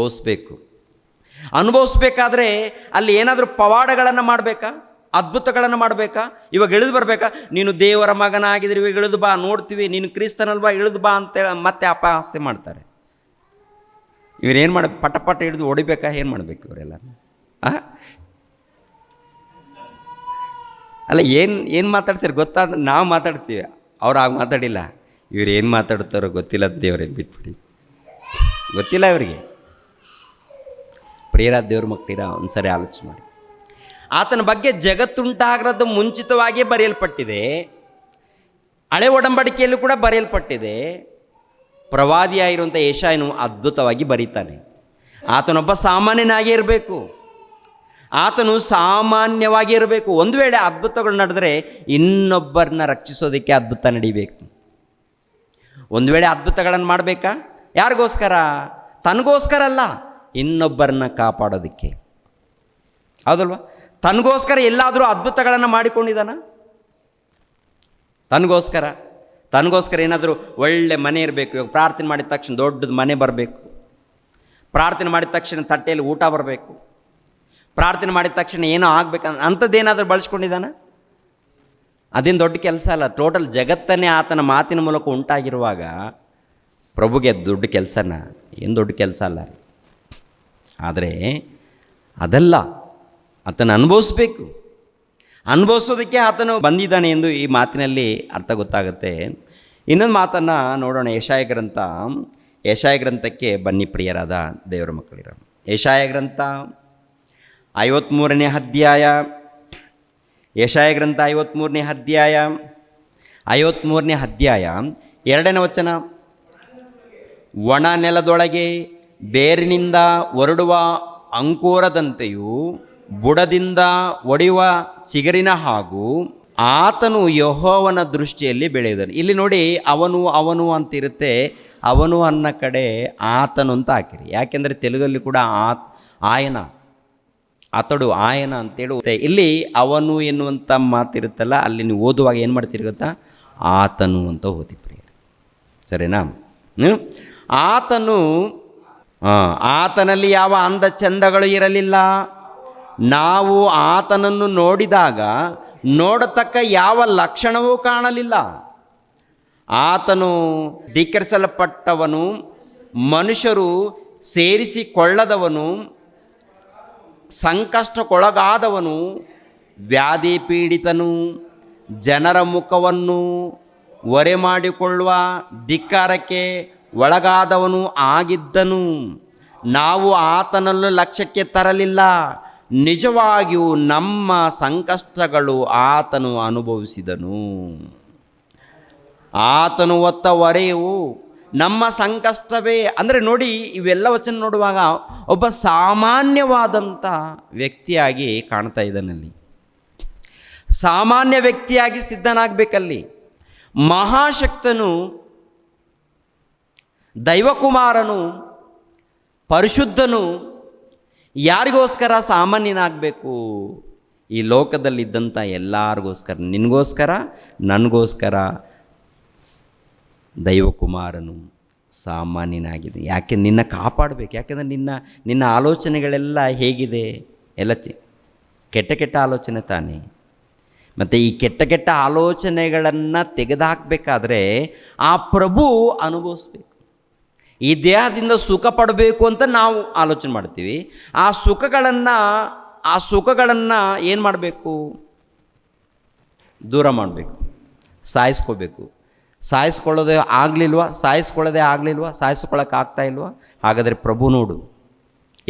ಅನುಭವಿಸ್ಬೇಕಾದ್ರೆ ಅಲ್ಲಿ ಏನಾದರೂ ಪವಾಡಗಳನ್ನು ಮಾಡಬೇಕಾ, ಅದ್ಭುತಗಳನ್ನು ಮಾಡಬೇಕಾ? ಇವಾಗ ಇಳಿದು ಬರಬೇಕಾ? ನೀನು ದೇವರ ಮಗನಾಗಿದ್ರೆ ಇವಾಗ ಇಳಿದು ಬಾ, ನೋಡ್ತೀವಿ, ನೀನು ಕ್ರಿಸ್ತನಲ್ವಾ, ಇಳಿದು ಬಾ ಅಂತೇಳಿ ಮತ್ತೆ ಅಪಹಾಸ್ಯ ಮಾಡ್ತಾರೆ. ಇವರೇನು ಪಟ ಹಿಡಿದು ಹೊಡಿಬೇಕಾ? ಏನು ಮಾಡಬೇಕು ಇವರೆಲ್ಲ? ಅಲ್ಲ, ಏನು ಮಾತಾಡ್ತೀರಿ ಗೊತ್ತಾದ್ರೆ ನಾವು ಮಾತಾಡ್ತೀವಿ, ಅವ್ರು ಆಗ ಮಾತಾಡಿಲ್ಲ. ಇವ್ರು ಏನು ಮಾತಾಡ್ತಾರೋ ಗೊತ್ತಿಲ್ಲ, ದೇವರೇ ಬಿಟ್ಬಿಡಿ, ಗೊತ್ತಿಲ್ಲ ಇವರಿಗೆ. ಪ್ರಿಯರಾದ ದೇವ್ರ ಮಕ್ಕಳಿರ, ಒಂದು ಸರಿ ಆಲೋಚನೆ ಮಾಡಿ. ಆತನ ಬಗ್ಗೆ ಜಗತ್ತುಂಟಾಗದ್ದು ಮುಂಚಿತವಾಗಿಯೇ ಬರೆಯಲ್ಪಟ್ಟಿದೆ. ಹಳೆ ಒಡಂಬಡಿಕೆಯಲ್ಲೂ ಕೂಡ ಬರೆಯಲ್ಪಟ್ಟಿದೆ. ಪ್ರವಾದಿಯಾಗಿರುವಂಥ ಯೆಶಾಯನು ಅದ್ಭುತವಾಗಿ ಬರೀತಾನೆ. ಆತನೊಬ್ಬ ಸಾಮಾನ್ಯನಾಗೇ ಇರಬೇಕು, ಆತನು ಸಾಮಾನ್ಯವಾಗಿ ಇರಬೇಕು. ಒಂದು ವೇಳೆ ಅದ್ಭುತಗಳು ನಡೆದರೆ ಇನ್ನೊಬ್ಬರನ್ನ ರಕ್ಷಿಸೋದಕ್ಕೆ ಅದ್ಭುತ ನಡೀಬೇಕು. ಒಂದು ವೇಳೆ ಅದ್ಭುತಗಳನ್ನು ಮಾಡಬೇಕಾ? ಯಾರಿಗೋಸ್ಕರ? ತನಗೋಸ್ಕರ ಅಲ್ಲ, ಇನ್ನೊಬ್ಬರನ್ನ ಕಾಪಾಡೋದಕ್ಕೆ, ಹೌದಲ್ವ? ತನಗೋಸ್ಕರ ಎಲ್ಲಾದರೂ ಅದ್ಭುತಗಳನ್ನು ಮಾಡಿಕೊಂಡಿದ್ದಾನ? ತನಗೋಸ್ಕರ ಏನಾದರೂ ಒಳ್ಳೆ ಮನೆ ಇರಬೇಕು. ಇವಾಗ ಪ್ರಾರ್ಥನೆ ಮಾಡಿದ ತಕ್ಷಣ ದೊಡ್ಡದು ಮನೆ ಬರಬೇಕು, ಪ್ರಾರ್ಥನೆ ಮಾಡಿದ ತಕ್ಷಣ ತಟ್ಟೆಯಲ್ಲಿ ಊಟ ಬರಬೇಕು, ಪ್ರಾರ್ಥನೆ ಮಾಡಿದ ತಕ್ಷಣ ಏನೋ ಆಗ್ಬೇಕಂತ ಅಂಥದ್ದೇನಾದರೂ ಬಳಸ್ಕೊಂಡಿದ್ದಾನೆ? ಅದೇನು ದೊಡ್ಡ ಕೆಲಸ ಅಲ್ಲ. ಟೋಟಲ್ ಜಗತ್ತನ್ನೇ ಆತನ ಮಾತಿನ ಮೂಲಕ ಉಂಟಾಗಿರುವಾಗ ಪ್ರಭುಗೆ ದೊಡ್ಡ ಕೆಲಸನ ಏನು ದೊಡ್ಡ ಕೆಲಸ ಅಲ್ಲ. ಆದರೆ ಅದಲ್ಲ, ಆತನ ಅನುಭವಿಸ್ಬೇಕು. ಅನುಭವಿಸೋದಕ್ಕೆ ಆತನು ಬಂದಿದ್ದಾನೆ ಎಂದು ಈ ಮಾತಿನಲ್ಲಿ ಅರ್ಥ ಗೊತ್ತಾಗುತ್ತೆ. ಇನ್ನೊಂದು ಮಾತನ್ನು ನೋಡೋಣ. ಯೆಶಾಯ ಗ್ರಂಥಕ್ಕೆ ಬನ್ನಿ ಪ್ರಿಯರಾದ ದೇವರ ಮಕ್ಕಳಿರ. ಯೆಶಾಯ ಗ್ರಂಥ 53ನೇ ಅಧ್ಯಾಯ. ಯೆಶಾಯ ಗ್ರಂಥ 53ನೇ ಅಧ್ಯಾಯ 2ನೇ ವಚನ. ಒಣ ನೆಲದೊಳಗೆ ಬೇರಿನಿಂದ ಹೊರಡುವ ಅಂಕುರದಂತೆಯೂ ಬುಡದಿಂದ ಒಡೆಯುವ ಚಿಗುರಿನ ಹಾಗೂ ಆತನು ಯೆಹೋವನ ದೃಷ್ಟಿಯಲ್ಲಿ ಬೆಳೆಯುವುದನು. ಇಲ್ಲಿ ನೋಡಿ, ಅವನು ಅಂತಿರುತ್ತೆ. ಅವನು ಅನ್ನೋ ಕಡೆ ಆತನು ಅಂತ ಹಾಕಿರಿ. ಯಾಕೆಂದರೆ ತೆಲುಗಲ್ಲಿ ಕೂಡ ಆಯನ ಅಂತೇಳುತ್ತೆ. ಇಲ್ಲಿ ಅವನು ಎನ್ನುವಂಥ ಮಾತಿರುತ್ತಲ್ಲ, ಅಲ್ಲಿ ನೀವು ಓದುವಾಗ ಏನು ಮಾಡ್ತೀರಿ ಗೊತ್ತಾ? ಆತನು ಅಂತ ಓದಿ ಪ್ರಿಯ, ಸರಿನಾ? ಆತನಲ್ಲಿ ಯಾವ ಅಂದ ಚಂದಗಳು ಇರಲಿಲ್ಲ. ನಾವು ಆತನನ್ನು ನೋಡಿದಾಗ ನೋಡತಕ್ಕ ಯಾವ ಲಕ್ಷಣವೂ ಕಾಣಲಿಲ್ಲ. ಆತನು ಧಿಕ್ಕರಿಸಲ್ಪಟ್ಟವನು, ಮನುಷ್ಯರು ಸೇರಿಸಿಕೊಳ್ಳದವನು, ಸಂಕಷ್ಟಕ್ಕೊಳಗಾದವನು, ವ್ಯಾಧಿ ಪೀಡಿತನು, ಜನರ ಮುಖವನ್ನು ಹೊರೆ ಮಾಡಿಕೊಳ್ಳುವ ಧಿಕ್ಕಾರಕ್ಕೆ ಒಳಗಾದವನು ಆಗಿದ್ದನು. ನಾವು ಆತನನ್ನು ಲಕ್ಷ್ಯಕ್ಕೆ ತರಲಿಲ್ಲ. ನಿಜವಾಗಿಯೂ ನಮ್ಮ ಸಂಕಷ್ಟಗಳು ಆತನು ಅನುಭವಿಸಿದನು. ಆತನು ಹೊತ್ತ ಹೊರೆಯು ನಮ್ಮ ಸಂಕಷ್ಟವೇ. ಅಂದರೆ ನೋಡಿ, ಇವೆಲ್ಲ ವಚನ ನೋಡುವಾಗ ಒಬ್ಬ ಸಾಮಾನ್ಯವಾದಂಥ ವ್ಯಕ್ತಿಯಾಗಿ ಕಾಣ್ತಾ ಇದ್ದಾನಲ್ಲಿ. ಸಾಮಾನ್ಯ ವ್ಯಕ್ತಿಯಾಗಿ ಸಿದ್ಧನಾಗಬೇಕಲ್ಲಿ. ಮಹಾಶಕ್ತನು, ದೈವಕುಮಾರನು, ಪರಿಶುದ್ಧನು ಯಾರಿಗೋಸ್ಕರ ಸಾಮಾನ್ಯನಾಗಬೇಕು? ಈ ಲೋಕದಲ್ಲಿದ್ದಂಥ ಎಲ್ಲರಿಗೋಸ್ಕರ, ನಿನಗೋಸ್ಕರ, ನನಗೋಸ್ಕರ ದೈವಕುಮಾರನು ಸಾಮಾನ್ಯನಾಗಿದೆ. ಯಾಕೆ? ನಿನ್ನ ಕಾಪಾಡಬೇಕು. ಯಾಕೆಂದರೆ ನಿನ್ನ ಆಲೋಚನೆಗಳೆಲ್ಲ ಹೇಗಿದೆ? ಎಲ್ಲ ಕೆಟ್ಟ ಆಲೋಚನೆ ತಾನೇ. ಮತ್ತು ಈ ಕೆಟ್ಟ ಆಲೋಚನೆಗಳನ್ನು ತೆಗೆದುಹಾಕಬೇಕಾದ್ರೆ ಆ ಪ್ರಭು ಅನುಭವಿಸ್ಬೇಕು. ಈ ದೇಹದಿಂದ ಸುಖ ಪಡಬೇಕು ಅಂತ ನಾವು ಆಲೋಚನೆ ಮಾಡ್ತೀವಿ. ಆ ಸುಖಗಳನ್ನು ಏನು ಮಾಡಬೇಕು? ದೂರ ಮಾಡಬೇಕು, ಸಾಯಿಸ್ಕೋಬೇಕು. ಸಾಯಿಸ್ಕೊಳ್ಳೋದೇ ಆಗಲಿಲ್ವಾ? ಸಾಯಿಸ್ಕೊಳ್ಳೋಕೆ ಆಗ್ತಾ ಇಲ್ವಾ? ಹಾಗಾದರೆ ಪ್ರಭು ನೋಡು,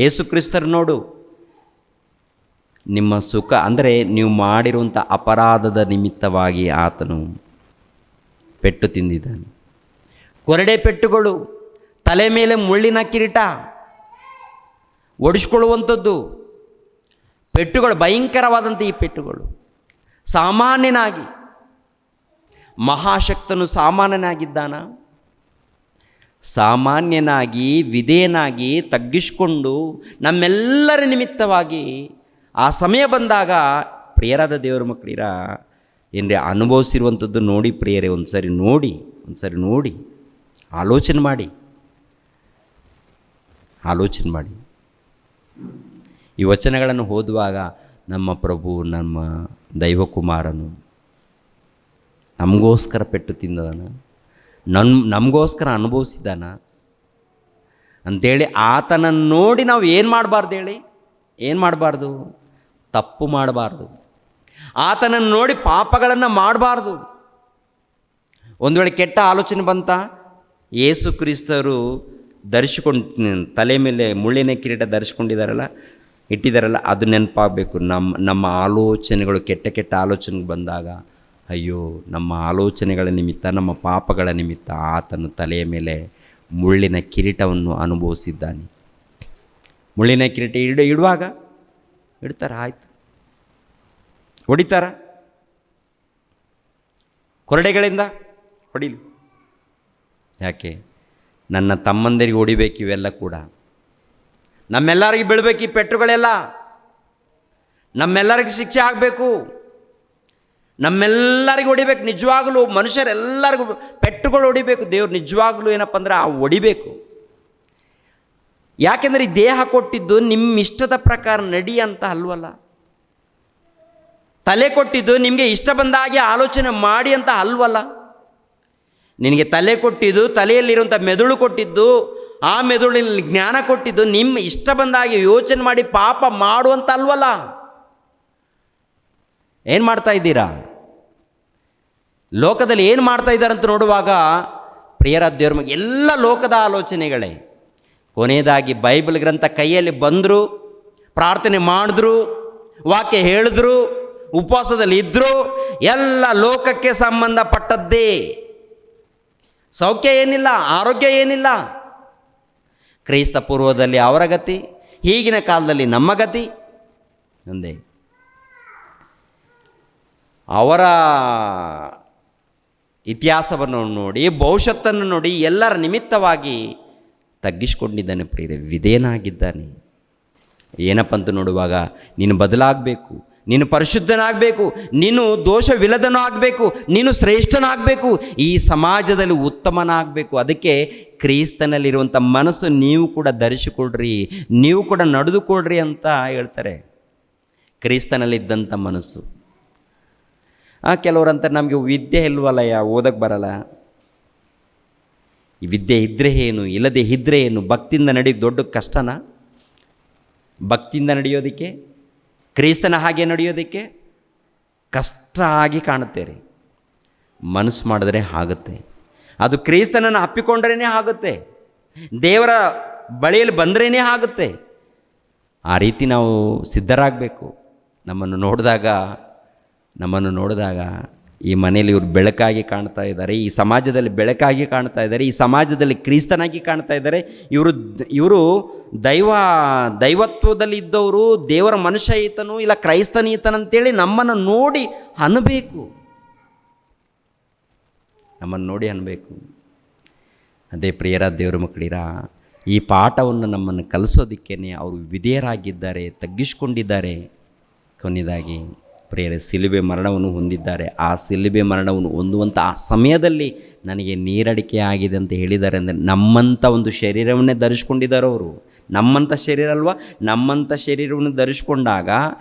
ಯೇಸು ಕ್ರಿಸ್ತರು ನೋಡು. ನಿಮ್ಮ ಸುಖ ಅಂದರೆ ನೀವು ಮಾಡಿರುವಂಥ ಅಪರಾಧದ ನಿಮಿತ್ತವಾಗಿ ಆತನು ಪೆಟ್ಟು ತಿಂದಿದ್ದಾನೆ. ಕೊರಡೆ ಪೆಟ್ಟುಗಳು, ತಲೆ ಮೇಲೆ ಮುಳ್ಳಿನ ಕಿರೀಟ, ಒಡಿಸ್ಕೊಳ್ಳುವಂಥದ್ದು ಪೆಟ್ಟುಗಳು, ಭಯಂಕರವಾದಂಥ ಈ ಪೆಟ್ಟುಗಳು. ಸಾಮಾನ್ಯನಾಗಿ ಮಹಾಶಕ್ತನು ಸಾಮಾನ್ಯನಾಗಿದ್ದಾನ? ಸಾಮಾನ್ಯನಾಗಿ ವಿಧೇಯನಾಗಿ ತಗ್ಗಿಸಿಕೊಂಡು ನಮ್ಮೆಲ್ಲರ ನಿಮಿತ್ತವಾಗಿ ಆ ಸಮಯ ಬಂದಾಗ ಪ್ರಿಯರಾದ ದೇವರ ಮಕ್ಕಳಿರ ಏನ್ರಿ ಅನುಭವಿಸಿರುವಂಥದ್ದು ನೋಡಿ ಪ್ರಿಯರೇ, ಒಂದು ಸರಿ ನೋಡಿ ಆಲೋಚನೆ ಮಾಡಿ. ಈ ವಚನಗಳನ್ನು ಓದುವಾಗ ನಮ್ಮ ಪ್ರಭು, ನಮ್ಮ ದೈವಕುಮಾರನು ನಮಗೋಸ್ಕರ ಪೆಟ್ಟು ತಿಂದದಾನ, ನಮಗೋಸ್ಕರ ಅನುಭವಿಸಿದಾನ ಅಂಥೇಳಿ ಆತನನ್ನು ನೋಡಿ ನಾವು ಏನು ಮಾಡಬಾರ್ದು? ತಪ್ಪು ಮಾಡಬಾರ್ದು. ಆತನನ್ನು ನೋಡಿ ಪಾಪಗಳನ್ನು ಮಾಡಬಾರ್ದು. ಒಂದು ವೇಳೆ ಕೆಟ್ಟ ಆಲೋಚನೆ ಬಂತ, ಯೇಸು ಕ್ರಿಸ್ತರು ತಲೆ ಮೇಲೆ ಮುಳ್ಳಿನ ಕಿರೀಟ ಇಟ್ಟಿದ್ದಾರಲ್ಲ, ಅದು ನೆನಪಾಗಬೇಕು. ನಮ್ಮ ಆಲೋಚನೆಗಳು ಕೆಟ್ಟ ಆಲೋಚನೆಗೆ ಬಂದಾಗ, ಅಯ್ಯೋ, ನಮ್ಮ ಆಲೋಚನೆಗಳ ನಿಮಿತ್ತ, ನಮ್ಮ ಪಾಪಗಳ ನಿಮಿತ್ತ ಆತನು ತಲೆಯ ಮೇಲೆ ಮುಳ್ಳಿನ ಕಿರೀಟವನ್ನು ಅನುಭವಿಸಿದ್ದಾನೆ. ಮುಳ್ಳಿನ ಕಿರೀಟ ಇಡುವಾಗ ಇಡ್ತಾರ, ಆಯ್ತು, ಹೊಡಿತಾರ, ಕೊರಡೆಗಳಿಂದ ಹೊಡಿಲಿ. ಯಾಕೆ? ನನ್ನ ತಮ್ಮಂದಿರಿಗೆ ಹೊಡಿಬೇಕು. ಇವೆಲ್ಲ ಕೂಡ ನಮ್ಮೆಲ್ಲರಿಗೆ ಬೀಳಬೇಕು. ಈ ಪೆಟ್ಟುಗಳೆಲ್ಲ ನಮ್ಮೆಲ್ಲರಿಗೆ ಶಿಕ್ಷೆ ಆಗಬೇಕು. ನಮ್ಮೆಲ್ಲರಿಗೂ ಹೊಡಿಬೇಕು. ನಿಜವಾಗಲೂ ಮನುಷ್ಯರೆಲ್ಲರಿಗೂ ಪೆಟ್ಟುಗಳು ಹೊಡಿಬೇಕು. ದೇವ್ರು ನಿಜವಾಗಲೂ ಏನಪ್ಪ ಅಂದ್ರೆ ಆ ಹೊಡಿಬೇಕು. ಯಾಕೆಂದರೆ ಈ ದೇಹ ಕೊಟ್ಟಿದ್ದು ನಿಮ್ಮ ಇಷ್ಟದ ಪ್ರಕಾರ ನಡಿ ಅಂತ ಅಲ್ವಲ್ಲ. ತಲೆ ಕೊಟ್ಟಿದ್ದು ನಿಮಗೆ ಇಷ್ಟ ಬಂದ ಹಾಗೆ ಆಲೋಚನೆ ಮಾಡಿ ಅಂತ ಅಲ್ವಲ್ಲ. ನಿನಗೆ ತಲೆ ಕೊಟ್ಟಿದ್ದು, ತಲೆಯಲ್ಲಿರುವಂಥ ಮೆದುಳು ಕೊಟ್ಟಿದ್ದು, ಆ ಮೆದುಳಿನಲ್ಲಿ ಜ್ಞಾನ ಕೊಟ್ಟಿದ್ದು ನಿಮ್ಮ ಇಷ್ಟ ಬಂದ ಹಾಗೆ ಯೋಚನೆ ಮಾಡಿ ಪಾಪ ಮಾಡುವಂತ ಅಲ್ವಲ್ಲ. ಏನು ಮಾಡ್ತಾ ಇದ್ದೀರಾ? ಲೋಕದಲ್ಲಿ ಏನು ಮಾಡ್ತಾ ಇದ್ದಾರೆ ಅಂತ ನೋಡುವಾಗ ಪ್ರಿಯರ ದೇವರ ಮಗ ಎಲ್ಲ ಲೋಕದ ಆಲೋಚನೆಗಳೇ. ಕೊನೆಯದಾಗಿ ಬೈಬಲ್ ಗ್ರಂಥ ಕೈಯಲ್ಲಿ ಬಂದರು, ಪ್ರಾರ್ಥನೆ ಮಾಡಿದ್ರು, ವಾಕ್ಯ ಹೇಳಿದ್ರು, ಉಪವಾಸದಲ್ಲಿ ಇದ್ದರು, ಎಲ್ಲ ಲೋಕಕ್ಕೆ ಸಂಬಂಧಪಟ್ಟದ್ದೇ. ಸೌಖ್ಯ ಏನಿಲ್ಲ, ಆರೋಗ್ಯ ಏನಿಲ್ಲ. ಕ್ರೈಸ್ತ ಪೂರ್ವದಲ್ಲಿ ಅವರ ಗತಿ, ಈಗಿನ ಕಾಲದಲ್ಲಿ ನಮ್ಮ ಗತಿ ಒಂದೇ. ಅವರ ಇತಿಹಾಸವನ್ನು ನೋಡಿ, ಭವಿಷ್ಯತ್ತನ್ನು ನೋಡಿ ಎಲ್ಲರ ನಿಮಿತ್ತವಾಗಿ ತಗ್ಗಿಸಿಕೊಂಡಿದ್ದಾನೆ ಪ್ರಿಯರೇ, ವಿಧೇಯನಾಗಿದ್ದಾನೆ. ಏನಪ್ಪ ಅಂತ ನೋಡುವಾಗ ನೀನು ಬದಲಾಗಬೇಕು, ನೀನು ಪರಿಶುದ್ಧನಾಗಬೇಕು, ನೀನು ದೋಷವಿಲ್ಲದನೂ ಆಗಬೇಕು, ನೀನು ಶ್ರೇಷ್ಠನಾಗಬೇಕು, ಈ ಸಮಾಜದಲ್ಲಿ ಉತ್ತಮನಾಗಬೇಕು. ಅದಕ್ಕೆ ಕ್ರಿಸ್ತನಲ್ಲಿರುವಂಥ ಮನಸ್ಸು ನೀವು ಕೂಡ ಧರಿಸಿಕೊಳ್ರಿ, ನೀವು ಕೂಡ ನಡೆದುಕೊಳ್ರಿ ಅಂತ ಹೇಳ್ತಾರೆ. ಕ್ರಿಸ್ತನಲ್ಲಿದ್ದಂಥ ಮನಸ್ಸು. ಕೆಲವರಂತ ನಮಗೆ ವಿದ್ಯೆ ಇಲ್ವಲ್ಲಯ್ಯ, ಓದಕ್ಕೆ ಬರಲ್ಲ. ಈ ವಿದ್ಯೆ ಇದ್ದರೆ ಏನು, ಇಲ್ಲದೆ ಇದ್ದರೆ ಏನು? ಭಕ್ತಿಯಿಂದ ನಡೆಯೋದು ದೊಡ್ಡ ಕಷ್ಟನಾ? ಭಕ್ತಿಯಿಂದ ನಡೆಯೋದಕ್ಕೆ, ಕ್ರಿಸ್ತನ ಹಾಗೆ ನಡೆಯೋದಕ್ಕೆ ಕಷ್ಟ ಆಗಿ ಕಾಣುತ್ತೆ ರೀ. ಮನಸ್ಸು ಮಾಡಿದ್ರೆ ಆಗುತ್ತೆ. ಅದು ಕ್ರಿಸ್ತನನ್ನು ಅಪ್ಪಿಕೊಂಡ್ರೇ ಆಗುತ್ತೆ, ದೇವರ ಬಳಿಯಲ್ಲಿ ಬಂದ್ರೇ ಆಗುತ್ತೆ. ಆ ರೀತಿ ನಾವು ಸಿದ್ಧರಾಗಬೇಕು. ನಮ್ಮನ್ನು ನೋಡಿದಾಗ ಈ ಮನೆಯಲ್ಲಿ ಇವರು ಬೆಳಕಾಗಿ ಕಾಣ್ತಾ ಇದ್ದಾರೆ, ಈ ಸಮಾಜದಲ್ಲಿ ಬೆಳಕಾಗಿ ಕಾಣ್ತಾ ಇದ್ದಾರೆ, ಈ ಸಮಾಜದಲ್ಲಿ ಕ್ರಿಸ್ತನಾಗಿ ಕಾಣ್ತಾ ಇದ್ದಾರೆ. ಇವರು ದೈವತ್ವದಲ್ಲಿ ಇದ್ದವರು, ದೇವರ ಮನುಷ್ಯ ಈತನು ಇಲ್ಲ ಕ್ರೈಸ್ತನೀತನಂತೇಳಿ ನಮ್ಮನ್ನು ನೋಡಿ ಅನ್ನಬೇಕು. ಅದೇ ಪ್ರಿಯರ ದೇವರ ಮಕ್ಕಳಿರ, ಈ ಪಾಠವನ್ನು ನಮ್ಮನ್ನು ಕಲಿಸೋದಕ್ಕೇ ಅವರು ವಿಧೇಯರಾಗಿದ್ದಾರೆ, ತಗ್ಗಿಸ್ಕೊಂಡಿದ್ದಾರೆ. ಕೊನೆಯದಾಗಿ ಪ್ರಿಯರೇ, ಶಿಲುಬೆ ಮರಣವನ್ನು ಹೊಂದಿದ್ದಾರೆ. ಆ ಶಿಲುಬೆ ಮರಣವನ್ನು ಹೊಂದುವಂಥ ಆ ಸಮಯದಲ್ಲಿ ನನಗೆ ನೀರಡಿಕೆ ಆಗಿದೆ ಅಂತ ಹೇಳಿದ್ದಾರೆ. ಅಂದರೆ ನಮ್ಮಂಥ ಒಂದು ಶರೀರವನ್ನೇ ಧರಿಸ್ಕೊಂಡಿದ್ದಾರೆ ಅವರು. ನಮ್ಮಂಥ ಶರೀರ ಅಲ್ವಾ, ನಮ್ಮಂಥ ಶರೀರವನ್ನು ಧರಿಸ್ಕೊಂಡಾಗ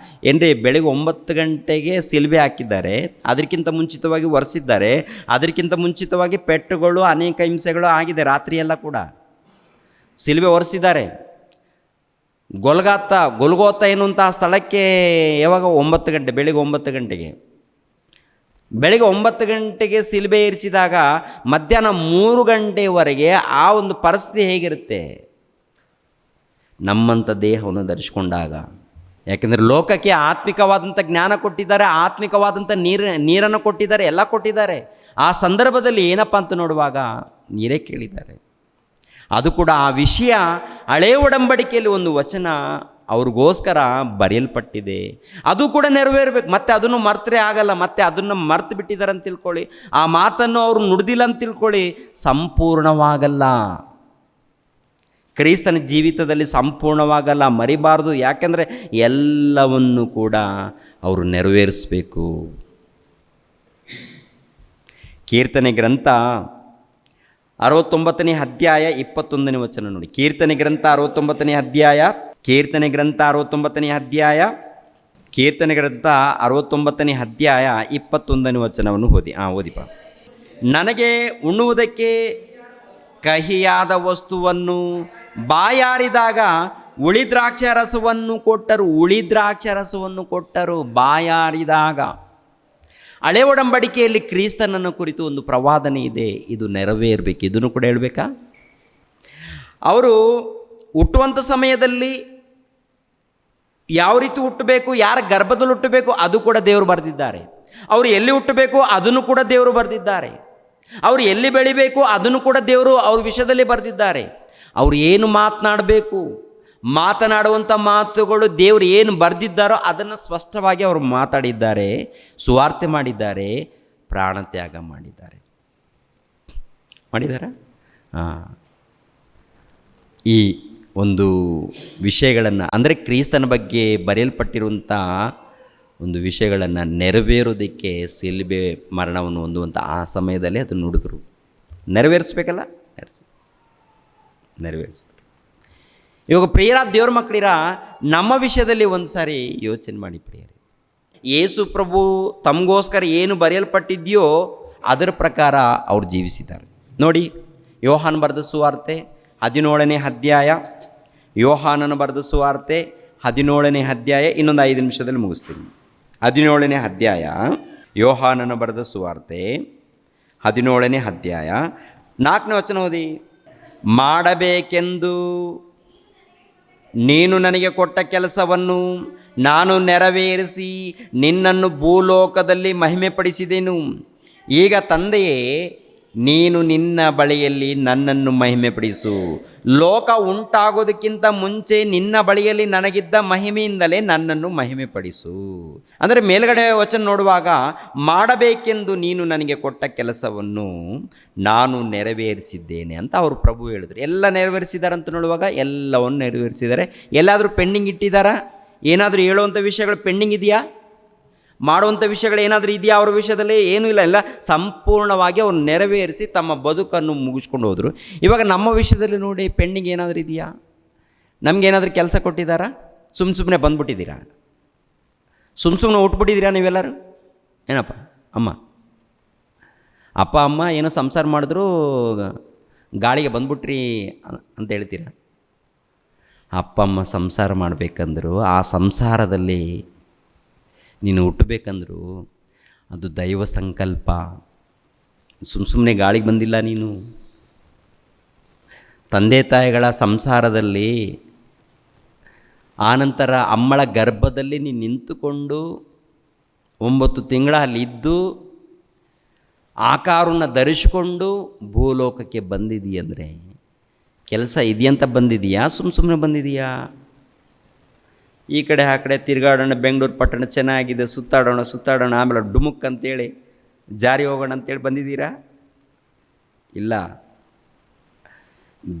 ಏನ್ರಿ, ಬೆಳಗ್ಗೆ 9 ಗಂಟೆಗೆ ಶಿಲುಬೆ ಹಾಕಿದ್ದಾರೆ, ಅದಕ್ಕಿಂತ ಮುಂಚಿತವಾಗಿ ಒರೆಸಿದ್ದಾರೆ, ಅದಕ್ಕಿಂತ ಮುಂಚಿತವಾಗಿ ಪೆಟ್ಟುಗಳು ಅನೇಕ ಹಿಂಸೆಗಳು ಆಗಿದೆ. ರಾತ್ರಿಯೆಲ್ಲ ಕೂಡ ಶಿಲುಬೆ ಒರೆಸಿದ್ದಾರೆ. ಗೊಲ್ಗೋತ ಎನ್ನುವಂಥ ಸ್ಥಳಕ್ಕೆ ಯಾವಾಗ 9 ಗಂಟೆ, ಬೆಳಿಗ್ಗೆ 9 ಗಂಟೆಗೆ ಶಿಲುಬೆ ಏರಿಸಿದಾಗ ಮಧ್ಯಾಹ್ನ 3 ಗಂಟೆವರೆಗೆ ಆ ಒಂದು ಪರಿಸ್ಥಿತಿ ಹೇಗಿರುತ್ತೆ? ನಮ್ಮಂಥ ದೇಹವನ್ನು ಧರಿಸ್ಕೊಂಡಾಗ. ಯಾಕೆಂದರೆ ಲೋಕಕ್ಕೆ ಆತ್ಮಿಕವಾದಂಥ ಜ್ಞಾನ ಕೊಟ್ಟಿದ್ದಾರೆ, ಆತ್ಮಿಕವಾದಂಥ ನೀರನ್ನು ಕೊಟ್ಟಿದ್ದಾರೆ, ಎಲ್ಲ ಕೊಟ್ಟಿದ್ದಾರೆ. ಆ ಸಂದರ್ಭದಲ್ಲಿ ಏನಪ್ಪ ಅಂತ ನೋಡುವಾಗ ನೀರೇ ಕೇಳಿದ್ದಾರೆ. ಅದು ಕೂಡ ಆ ವಿಷಯ ಹಳೆಯ ಒಡಂಬಡಿಕೆಯಲ್ಲಿ ಒಂದು ವಚನ ಅವ್ರಿಗೋಸ್ಕರ ಬರೆಯಲ್ಪಟ್ಟಿದೆ, ಅದು ಕೂಡ ನೆರವೇರಬೇಕು. ಮತ್ತೆ ಅದನ್ನು ಮರ್ತರೆ ಆಗಲ್ಲ. ಮತ್ತೆ ಅದನ್ನು ಮರ್ತು ಬಿಟ್ಟಿದ್ದಾರೆ ಅಂತ ತಿಳ್ಕೊಳ್ಳಿ, ಆ ಮಾತನ್ನು ಅವರು ನುಡಿದಿಲ್ಲ ಅಂತ ತಿಳ್ಕೊಳ್ಳಿ, ಸಂಪೂರ್ಣವಾಗಲ್ಲ. ಕ್ರಿಸ್ತನ ಜೀವಿತದಲ್ಲಿ ಸಂಪೂರ್ಣವಾಗಲ್ಲ, ಮರಿಬಾರ್ದು. ಯಾಕೆಂದರೆ ಎಲ್ಲವನ್ನು ಕೂಡ ಅವರು ನೆರವೇರಿಸಬೇಕು. ಕೀರ್ತನೆ ಗ್ರಂಥ 69ನೇ ಅಧ್ಯಾಯ 21ನೇ ವಚನ ನೋಡಿ. ಕೀರ್ತನೆ ಗ್ರಂಥ 69ನೇ ಅಧ್ಯಾಯ 21ನೇ ವಚನವನ್ನು ಓದಿಪ. ನನಗೆ ಉಣ್ಣುವುದಕ್ಕೆ ಕಹಿಯಾದ ವಸ್ತುವನ್ನು ಬಾಯಾರಿದಾಗ ಉಳಿದ್ರಾಕ್ಷರಸವನ್ನು ಕೊಟ್ಟರು. ಬಾಯಾರಿದಾಗ. ಹಳೆ ಒಡಂಬಡಿಕೆಯಲ್ಲಿ ಕ್ರಿಸ್ತನನ್ನು ಕುರಿತು ಒಂದು ಪ್ರವಾದನೆ ಇದೆ, ಇದು ನೆರವೇರಬೇಕು. ಇದನ್ನು ಕೂಡ ಹೇಳಬೇಕಾ? ಅವರು ಹುಟ್ಟುವಂಥ ಸಮಯದಲ್ಲಿ ಯಾವ ರೀತಿ ಹುಟ್ಟಬೇಕು, ಯಾರ ಗರ್ಭದಲ್ಲಿ ಹುಟ್ಟಬೇಕು ಅದು ಕೂಡ ದೇವರು ಬರೆದಿದ್ದಾರೆ. ಅವರು ಎಲ್ಲಿ ಹುಟ್ಟಬೇಕು ಅದನ್ನು ಕೂಡ ದೇವರು ಬರೆದಿದ್ದಾರೆ. ಅವರು ಎಲ್ಲಿ ಬೆಳಿಬೇಕು ಅದನ್ನು ಕೂಡ ದೇವರು ಅವ್ರ ವಿಷಯದಲ್ಲಿ ಬರೆದಿದ್ದಾರೆ. ಅವರು ಏನು ಮಾತನಾಡುವಂಥ ಮಾತುಗಳು ದೇವರು ಏನು ಬರೆದಿದ್ದಾರೋ ಅದನ್ನು ಸ್ಪಷ್ಟವಾಗಿ ಅವರು ಮಾತಾಡಿದ್ದಾರೆ, ಸುವಾರ್ತೆ ಮಾಡಿದ್ದಾರೆ, ಪ್ರಾಣತ್ಯಾಗ ಮಾಡಿದ್ದಾರೆ. ಈ ಒಂದು ವಿಷಯಗಳನ್ನು ಅಂದರೆ ಕ್ರಿಸ್ತನ ಬಗ್ಗೆ ಬರೆಯಲ್ಪಟ್ಟಿರುವಂಥ ಒಂದು ವಿಷಯಗಳನ್ನು ನೆರವೇರೋದಕ್ಕೆ ಶಿಲುಬೆ ಮರಣವನ್ನು ಹೊಂದುವಂಥ ಆ ಸಮಯದಲ್ಲಿ ಅದನ್ನು ನುಡಿದ್ರು. ನೆರವೇರಿಸ್ಬೇಕಲ್ಲ, ನೆರವೇರಿಸಿದ್ರು. ಇವಾಗ ಪ್ರಿಯರಾದ ದೇವ್ರ ಮಕ್ಕಳಿರ, ನಮ್ಮ ವಿಷಯದಲ್ಲಿ ಒಂದು ಸಾರಿ ಯೋಚನೆ ಮಾಡಿ ಪ್ರಿಯರೇ. ಯೇಸು ಪ್ರಭು ತಮಗೋಸ್ಕರ ಏನು ಬರೆಯಲ್ಪಟ್ಟಿದೆಯೋ ಅದರ ಪ್ರಕಾರ ಅವ್ರು ಜೀವಿಸಿದ್ದಾರೆ. ನೋಡಿ, ಯೋಹಾನ ಬರೆದ ಸುವಾರ್ತೆ 17ನೇ ಅಧ್ಯಾಯ, ಯೋಹಾನನ ಬರೆದ ಸುವಾರ್ತೆ 17ನೇ ಅಧ್ಯಾಯ. ಇನ್ನೊಂದು 5 ನಿಮಿಷದಲ್ಲಿ ಮುಗಿಸ್ತೀನಿ. 17ನೇ ಅಧ್ಯಾಯ, ಯೋಹಾನನ ಬರೆದ ಸುವಾರ್ತೆ 17ನೇ ಅಧ್ಯಾಯ 4ನೇ ವಚನ ಓದಿ. ಮಾಡಬೇಕೆಂದು ನೀನು ನನಗೆ ಕೊಟ್ಟ ಕೆಲಸವನ್ನು ನಾನು ನೆರವೇರಿಸಿ ನಿನ್ನನ್ನು ಭೂಲೋಕದಲ್ಲಿ ಮಹಿಮೆಪಡಿಸಿದೆನು. ಈಗ ತಂದೆಯೇ, ನೀನು ನಿನ್ನ ಬಳಿಯಲ್ಲಿ ನನ್ನನ್ನು ಮಹಿಮೆಪಡಿಸು. ಲೋಕ ಉಂಟಾಗೋದಕ್ಕಿಂತ ಮುಂಚೆ ನಿನ್ನ ಬಳಿಯಲ್ಲಿ ನನಗಿದ್ದ ಮಹಿಮೆಯಿಂದಲೇ ನನ್ನನ್ನು ಮಹಿಮೆಪಡಿಸು. ಅಂದರೆ ಮೇಲ್ಗಡೆ ವಚನ ನೋಡುವಾಗ, ಮಾಡಬೇಕೆಂದು ನೀನು ನನಗೆ ಕೊಟ್ಟ ಕೆಲಸವನ್ನು ನಾನು ನೆರವೇರಿಸಿದ್ದೇನೆ ಅಂತ ಅವರು ಪ್ರಭು ಹೇಳಿದ್ರು. ಎಲ್ಲ ನೆರವೇರಿಸಿದ್ದಾರೆ ಅಂತ ನೋಡುವಾಗ ಎಲ್ಲವನ್ನು ನೆರವೇರಿಸಿದ್ದಾರೆ. ಎಲ್ಲಾದರೂ ಪೆಂಡಿಂಗ್ ಇಟ್ಟಿದ್ದಾರಾ? ಏನಾದರೂ ಹೇಳುವಂಥ ವಿಷಯಗಳು ಪೆಂಡಿಂಗ್ ಇದೆಯಾ? ಮಾಡುವಂಥ ವಿಷಯಗಳು ಏನಾದರೂ ಇದೆಯಾ ಅವ್ರ ವಿಷಯದಲ್ಲಿ? ಏನೂ ಇಲ್ಲ. ಎಲ್ಲ ಸಂಪೂರ್ಣವಾಗಿ ಅವ್ರು ನೆರವೇರಿಸಿ ತಮ್ಮ ಬದುಕನ್ನು ಮುಗಿಸ್ಕೊಂಡು ಹೋದರು. ಇವಾಗ ನಮ್ಮ ವಿಷಯದಲ್ಲಿ ನೋಡಿ, ಪೆಂಡಿಂಗ್ ಏನಾದರೂ ಇದೆಯಾ? ನಮಗೇನಾದರೂ ಕೆಲಸ ಕೊಟ್ಟಿದ್ದಾರಾ? ಸುಮ್ಮನೆ ಬಂದ್ಬಿಟ್ಟಿದ್ದೀರಾ? ಸುಮ್ಮನೆ ಉಟ್ಬಿಟ್ಟಿದ್ದೀರಾ ನೀವೆಲ್ಲರೂ? ಏನಪ್ಪ ಅಮ್ಮ ಅಪ್ಪ ಅಮ್ಮ ಏನೋ ಸಂಸಾರ ಮಾಡಿದ್ರು ಗಾಳಿಗೆ ಬಂದ್ಬಿಟ್ರಿ ಅಂತ ಹೇಳ್ತೀರ? ಅಪ್ಪ ಅಮ್ಮ ಸಂಸಾರ ಮಾಡಬೇಕಂದ್ರು, ಆ ಸಂಸಾರದಲ್ಲಿ ನೀನು ಹುಟ್ಟಬೇಕಂದ್ರು ಅದು ದೈವ ಸಂಕಲ್ಪ. ಸುಮ್ಮನೆ ಗಾಳಿಗೆ ಬಂದಿಲ್ಲ ನೀನು. ತಂದೆ ತಾಯಿಗಳ ಸಂಸಾರದಲ್ಲಿ ಆನಂತರ ಅಮ್ಮಳ ಗರ್ಭದಲ್ಲಿ ನೀನು ನಿಂತುಕೊಂಡು 9 ತಿಂಗಳ ಅಲ್ಲಿದ್ದು ಆಕಾರವನ್ನು ಧರಿಸಿಕೊಂಡು ಭೂಲೋಕಕ್ಕೆ ಬಂದಿದೆಯಂದರೆ ಕೆಲಸ ಇದೆಯಂತ ಬಂದಿದೆಯಾ? ಸುಮ್ಮನೆ ಬಂದಿದೆಯಾ? ಈ ಕಡೆ ಆ ಕಡೆ ತಿರುಗಾಡೋಣ, ಬೆಂಗಳೂರು ಪಟ್ಟಣ ಚೆನ್ನಾಗಿದೆ, ಸುತ್ತಾಡೋಣ, ಆಮೇಲೆ ಡುಮುಕ್ ಅಂತೇಳಿ ಜಾರಿ ಹೋಗೋಣ ಅಂತೇಳಿ ಬಂದಿದ್ದೀರಾ? ಇಲ್ಲ.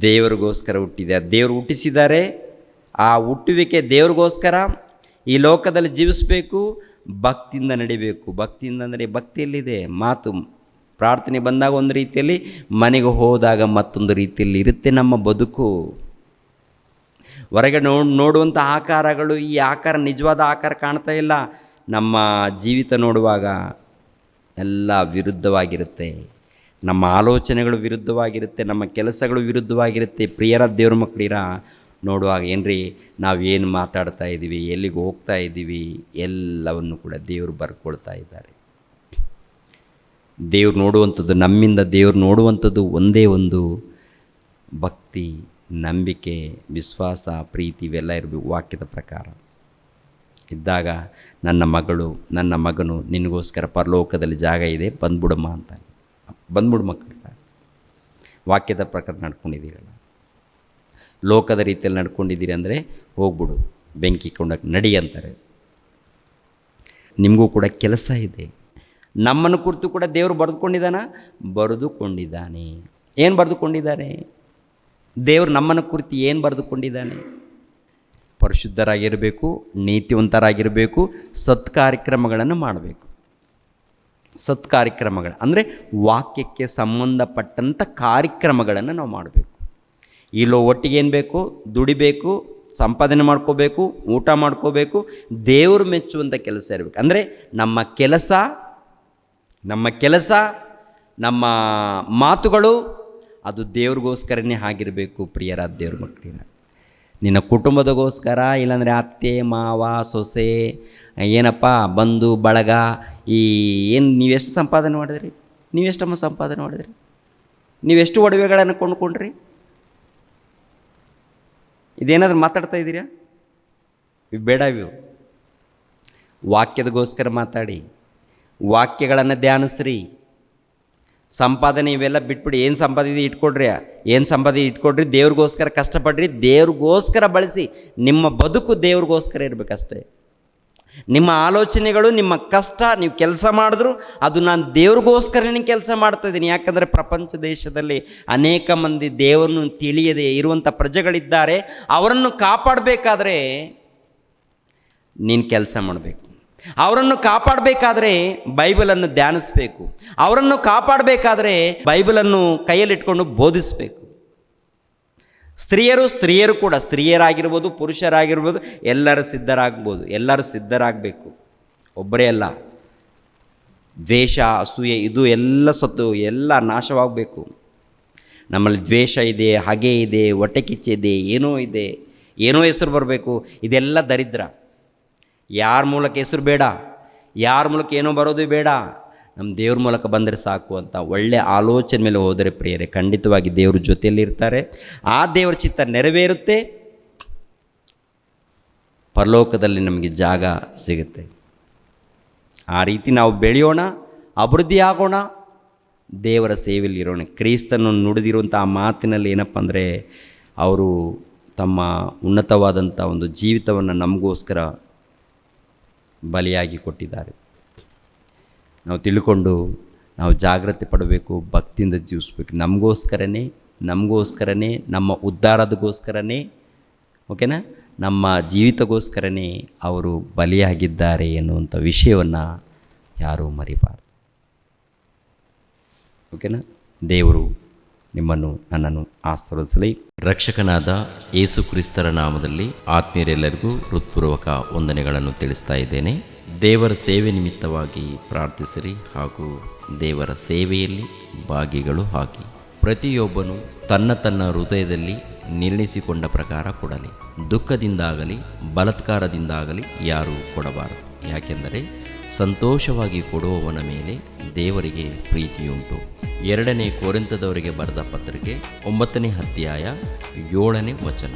ದೇವರಿಗೋಸ್ಕರ ಹುಟ್ಟಿದೆ, ದೇವರು ಹುಟ್ಟಿಸಿದ್ದಾರೆ. ಆ ಹುಟ್ಟುವಿಕೆ ದೇವ್ರಿಗೋಸ್ಕರ ಈ ಲೋಕದಲ್ಲಿ ಜೀವಿಸಬೇಕು, ಭಕ್ತಿಯಿಂದ ನಡಿಬೇಕು. ಭಕ್ತಿಯಿಂದ ಅಂದರೆ ಭಕ್ತಿಯಲ್ಲಿದೆ ಮಾತು. ಪ್ರಾರ್ಥನೆ ಬಂದಾಗ ಒಂದು ರೀತಿಯಲ್ಲಿ, ಮನೆಗೆ ಹೋದಾಗ ಮತ್ತೊಂದು ರೀತಿಯಲ್ಲಿ ಇರುತ್ತೆ ನಮ್ಮ ಬದುಕು. ಹೊರಗೆ ನೋಡುವಂಥ ಆಕಾರಗಳು, ಈ ಆಕಾರ ನಿಜವಾದ ಆಕಾರ ಕಾಣ್ತಾ ಇಲ್ಲ. ನಮ್ಮ ಜೀವಿತ ನೋಡುವಾಗ ಎಲ್ಲ ವಿರುದ್ಧವಾಗಿರುತ್ತೆ. ನಮ್ಮ ಆಲೋಚನೆಗಳು ವಿರುದ್ಧವಾಗಿರುತ್ತೆ, ನಮ್ಮ ಕೆಲಸಗಳು ವಿರುದ್ಧವಾಗಿರುತ್ತೆ. ಪ್ರಿಯರ ದೇವ್ರ ಮಕ್ಕಳಿರ ನೋಡುವಾಗ ಏನ್ರಿ, ನಾವೇನು ಮಾತಾಡ್ತಾ ಇದ್ದೀವಿ, ಎಲ್ಲಿಗೆ ಹೋಗ್ತಾ ಇದ್ದೀವಿ, ಎಲ್ಲವನ್ನು ಕೂಡ ದೇವರು ಬರ್ಕೊಳ್ತಾ ಇದ್ದಾರೆ. ದೇವ್ರು ನೋಡುವಂಥದ್ದು, ನಮ್ಮಿಂದ ದೇವ್ರು ನೋಡುವಂಥದ್ದು ಒಂದೇ ಒಂದು ಭಕ್ತಿ, ನಂಬಿಕೆ, ವಿಶ್ವಾಸ, ಪ್ರೀತಿ ಇವೆಲ್ಲ ಇರಬೇಕು ವಾಕ್ಯದ ಪ್ರಕಾರ ಇದ್ದಾಗ. ನನ್ನ ಮಗಳು, ನನ್ನ ಮಗನು ನಿನಗೋಸ್ಕರ ಪರಲೋಕದಲ್ಲಿ ಜಾಗ ಇದೆ, ಬಂದ್ಬಿಡಮ್ಮ ಅಂತಾನೆ. ಬಂದ್ಬಿಡು ಮಕ್ಕಳ, ವಾಕ್ಯದ ಪ್ರಕಾರ ನಡ್ಕೊಂಡಿದ್ದೀರಲ್ಲ, ಲೋಕದ ರೀತಿಯಲ್ಲಿ ನಡ್ಕೊಂಡಿದ್ದೀರಿ ಅಂದರೆ ಹೋಗ್ಬಿಡು, ಬೆಂಕಿ ಕೊಂಡಕ್ಕೆ ನಡಿ ಅಂತಾರೆ. ನಿಮಗೂ ಕೂಡ ಕೆಲಸ ಇದೆ. ನಮ್ಮನ್ನು ಕುರಿತು ಕೂಡ ದೇವರು ಬರೆದುಕೊಂಡಿದ್ದಾನೆ. ಏನು ಬರೆದುಕೊಂಡಿದ್ದಾನೆ ದೇವರು? ನಮ್ಮನ್ನು ಕುರಿತು ಏನು ಬರೆದುಕೊಂಡಿದ್ದಾನೆ? ಪರಿಶುದ್ಧರಾಗಿರಬೇಕು, ನೀತಿವಂತರಾಗಿರಬೇಕು, ಸತ್ಕಾರ್ಯಕ್ರಮಗಳನ್ನು ಮಾಡಬೇಕು. ಸತ್ಕಾರ್ಯಕ್ರಮಗಳು ಅಂದರೆ ವಾಕ್ಯಕ್ಕೆ ಸಂಬಂಧಪಟ್ಟಂಥ ಕಾರ್ಯಕ್ರಮಗಳನ್ನು ನಾವು ಮಾಡಬೇಕು. ಇಲ್ಲೋ ಒಟ್ಟಿಗೆ ಏನು ಬೇಕು? ದುಡಿಬೇಕು, ಸಂಪಾದನೆ ಮಾಡ್ಕೋಬೇಕು, ಊಟ ಮಾಡ್ಕೋಬೇಕು, ದೇವರು ಮೆಚ್ಚುವಂಥ ಕೆಲಸ ಇರಬೇಕು. ಅಂದರೆ ನಮ್ಮ ಕೆಲಸ ನಮ್ಮ ಮಾತುಗಳು ಅದು ದೇವ್ರಿಗೋಸ್ಕರನೇ ಆಗಿರಬೇಕು. ಪ್ರಿಯರಾದ ದೇವ್ರ ಮಕ್ಕಳಿನ, ನಿನ್ನ ಕುಟುಂಬದಗೋಸ್ಕರ, ಇಲ್ಲಾಂದರೆ ಅತ್ತೆ ಮಾವ ಸೊಸೆ ಏನಪ್ಪ ಬಂಧು ಬಳಗ, ಏನು ನೀವೆಷ್ಟು ಸಂಪಾದನೆ ಮಾಡಿದ್ರಿ? ನೀವೆಷ್ಟಮ್ಮ ಸಂಪಾದನೆ ಮಾಡಿದ್ರಿ? ನೀವೆಷ್ಟು ಒಡವೆಗಳನ್ನು ಕೊಂಡ್ಕೊಂಡ್ರಿ? ಇದೇನಾದರೂ ಮಾತಾಡ್ತಾ ಇದ್ದೀರಾ? ಇವು ಬೇಡ. ಇವು ವಾಕ್ಯದಗೋಸ್ಕರ ಮಾತಾಡಿ, ವಾಕ್ಯಗಳನ್ನು ಧ್ಯಾನಿಸ್ರಿ. ಸಂಪಾದನೆ ಇವೆಲ್ಲ ಬಿಟ್ಬಿಡಿ. ಏನು ಸಂಪಾದಿದೆ ಇಟ್ಕೊಡ್ರಿ, ದೇವ್ರಿಗೋಸ್ಕರ ಕಷ್ಟಪಡ್ರಿ, ದೇವ್ರಿಗೋಸ್ಕರ ಬಳಸಿ. ನಿಮ್ಮ ಬದುಕು ದೇವ್ರಿಗೋಸ್ಕರ ಇರಬೇಕಷ್ಟೇ. ನಿಮ್ಮ ಆಲೋಚನೆಗಳು, ನಿಮ್ಮ ಕಷ್ಟ, ನೀವು ಕೆಲಸ ಮಾಡಿದ್ರು ಅದು ನಾನು ದೇವ್ರಿಗೋಸ್ಕರನೇ ಕೆಲಸ ಮಾಡ್ತಾಯಿದ್ದೀನಿ. ಯಾಕಂದರೆ ಪ್ರಪಂಚ ದೇಶದಲ್ಲಿ ಅನೇಕ ಮಂದಿ ದೇವರನ್ನು ತಿಳಿಯದೆ ಇರುವಂಥ ಪ್ರಜೆಗಳಿದ್ದಾರೆ. ಅವರನ್ನು ಕಾಪಾಡಬೇಕಾದ್ರೆ ನೀನು ಕೆಲಸ ಮಾಡಬೇಕು. ಅವರನ್ನು ಕಾಪಾಡಬೇಕಾದ್ರೆ ಬೈಬಲನ್ನು ಧ್ಯಾನಿಸಬೇಕು. ಅವರನ್ನು ಕಾಪಾಡಬೇಕಾದ್ರೆ ಬೈಬಲನ್ನು ಕೈಯಲ್ಲಿಟ್ಕೊಂಡು ಬೋಧಿಸಬೇಕು. ಸ್ತ್ರೀಯರು ಕೂಡ, ಸ್ತ್ರೀಯರಾಗಿರ್ಬೋದು ಪುರುಷರಾಗಿರ್ಬೋದು, ಎಲ್ಲರೂ ಸಿದ್ಧರಾಗಬೇಕು. ಒಬ್ಬರೇ ಅಲ್ಲ. ದ್ವೇಷ, ಅಸೂಯೆ ಇದು ಎಲ್ಲ ಸತ್ತು ಎಲ್ಲ ನಾಶವಾಗಬೇಕು. ನಮ್ಮಲ್ಲಿ ದ್ವೇಷ ಇದೆ, ಹಗೆ ಇದೆ, ಹೊಟ್ಟೆ ಕಿಚ್ಚೆ ಇದೆ, ಏನೋ ಹೆಸರು ಬರಬೇಕು. ಇದೆಲ್ಲ ದರಿದ್ರ. ಯಾರ ಮೂಲಕ ಹೆಸರು ಬೇಡ, ಯಾರ ಮೂಲಕ ಏನೋ ಬರೋದು ಬೇಡ, ನಮ್ಮ ದೇವ್ರ ಮೂಲಕ ಬಂದರೆ ಸಾಕು ಅಂತ ಒಳ್ಳೆಯ ಆಲೋಚನೆ ಮೇಲೆ ಹೋದರೆ ಪ್ರಿಯರೇ, ಖಂಡಿತವಾಗಿ ದೇವ್ರ ಜೊತೆಯಲ್ಲಿರ್ತಾರೆ. ಆ ದೇವರ ಚಿತ್ತ ನೆರವೇರುತ್ತೆ. ಪರಲೋಕದಲ್ಲಿ ನಮಗೆ ಜಾಗ ಸಿಗುತ್ತೆ. ಆ ರೀತಿ ನಾವು ಬೆಳೆಯೋಣ, ಅಭಿವೃದ್ಧಿ ಆಗೋಣ, ದೇವರ ಸೇವೆಯಲ್ಲಿ ಇರೋಣ. ಕ್ರಿಸ್ತನನ್ನು ನುಡಿದಿರುವಂಥ ಆ ಮಾತಿನಲ್ಲಿ ಏನಪ್ಪ ಅಂದರೆ, ಅವರು ತಮ್ಮ ಉನ್ನತವಾದಂಥ ಒಂದು ಜೀವಿತವನ್ನು ನಮಗೋಸ್ಕರ ಬಲಿಯಾಗಿ ಕೊಟ್ಟಿದ್ದಾರೆ. ನಾವು ತಿಳ್ಕೊಂಡು ನಾವು ಜಾಗ್ರತೆ ಪಡಬೇಕು, ಭಕ್ತಿಯಿಂದ ಜೀವಿಸ್ಬೇಕು. ನಮಗೋಸ್ಕರನೇ ನಮ್ಮ ಉದ್ಧಾರದಗೋಸ್ಕರನೇ, ಓಕೆನಾ, ನಮ್ಮ ಜೀವಿತಗೋಸ್ಕರನೇ ಅವರು ಬಲಿಯಾಗಿದ್ದಾರೆ ಎನ್ನುವಂಥ ವಿಷಯವನ್ನು ಯಾರೂ ಮರಿಬಾರ್ದು. ಓಕೆನಾ. ದೇವರು ನನ್ನನ್ನು ಆಶೀರ್ವದಿಸಲಿ. ರಕ್ಷಕನಾದ ಯೇಸು ಕ್ರಿಸ್ತರ ನಾಮದಲ್ಲಿ ಆತ್ಮೀಯರೆಲ್ಲರಿಗೂ ಹೃತ್ಪೂರ್ವಕ ವಂದನೆಗಳನ್ನು ತಿಳಿಸ್ತಾ ಇದ್ದೇನೆ. ದೇವರ ಸೇವೆ ನಿಮಿತ್ತವಾಗಿ ಪ್ರಾರ್ಥಿಸಿರಿ ಹಾಗೂ ದೇವರ ಸೇವೆಯಲ್ಲಿ ಭಾಗಿಗಳು ಆಗಿ. ಪ್ರತಿಯೊಬ್ಬನು ತನ್ನ ಹೃದಯದಲ್ಲಿ ನಿರ್ಣಯಿಸಿಕೊಂಡ ಪ್ರಕಾರ ಕೊಡಲಿ. ದುಃಖದಿಂದಾಗಲಿ ಬಲಾತ್ಕಾರದಿಂದಾಗಲಿ ಯಾರೂ ಕೊಡಬಾರದು. ಯಾಕೆಂದರೆ ಸಂತೋಷವಾಗಿ ಕೊಡುವವನ ಮೇಲೆ ದೇವರಿಗೆ ಪ್ರೀತಿಯುಂಟು. 2 ಕೊರಿಂಥದವರಿಗೆ ಬರೆದ ಪತ್ರಿಕೆ 9ನೇ ಅಧ್ಯಾಯ 7ನೇ ವಚನ.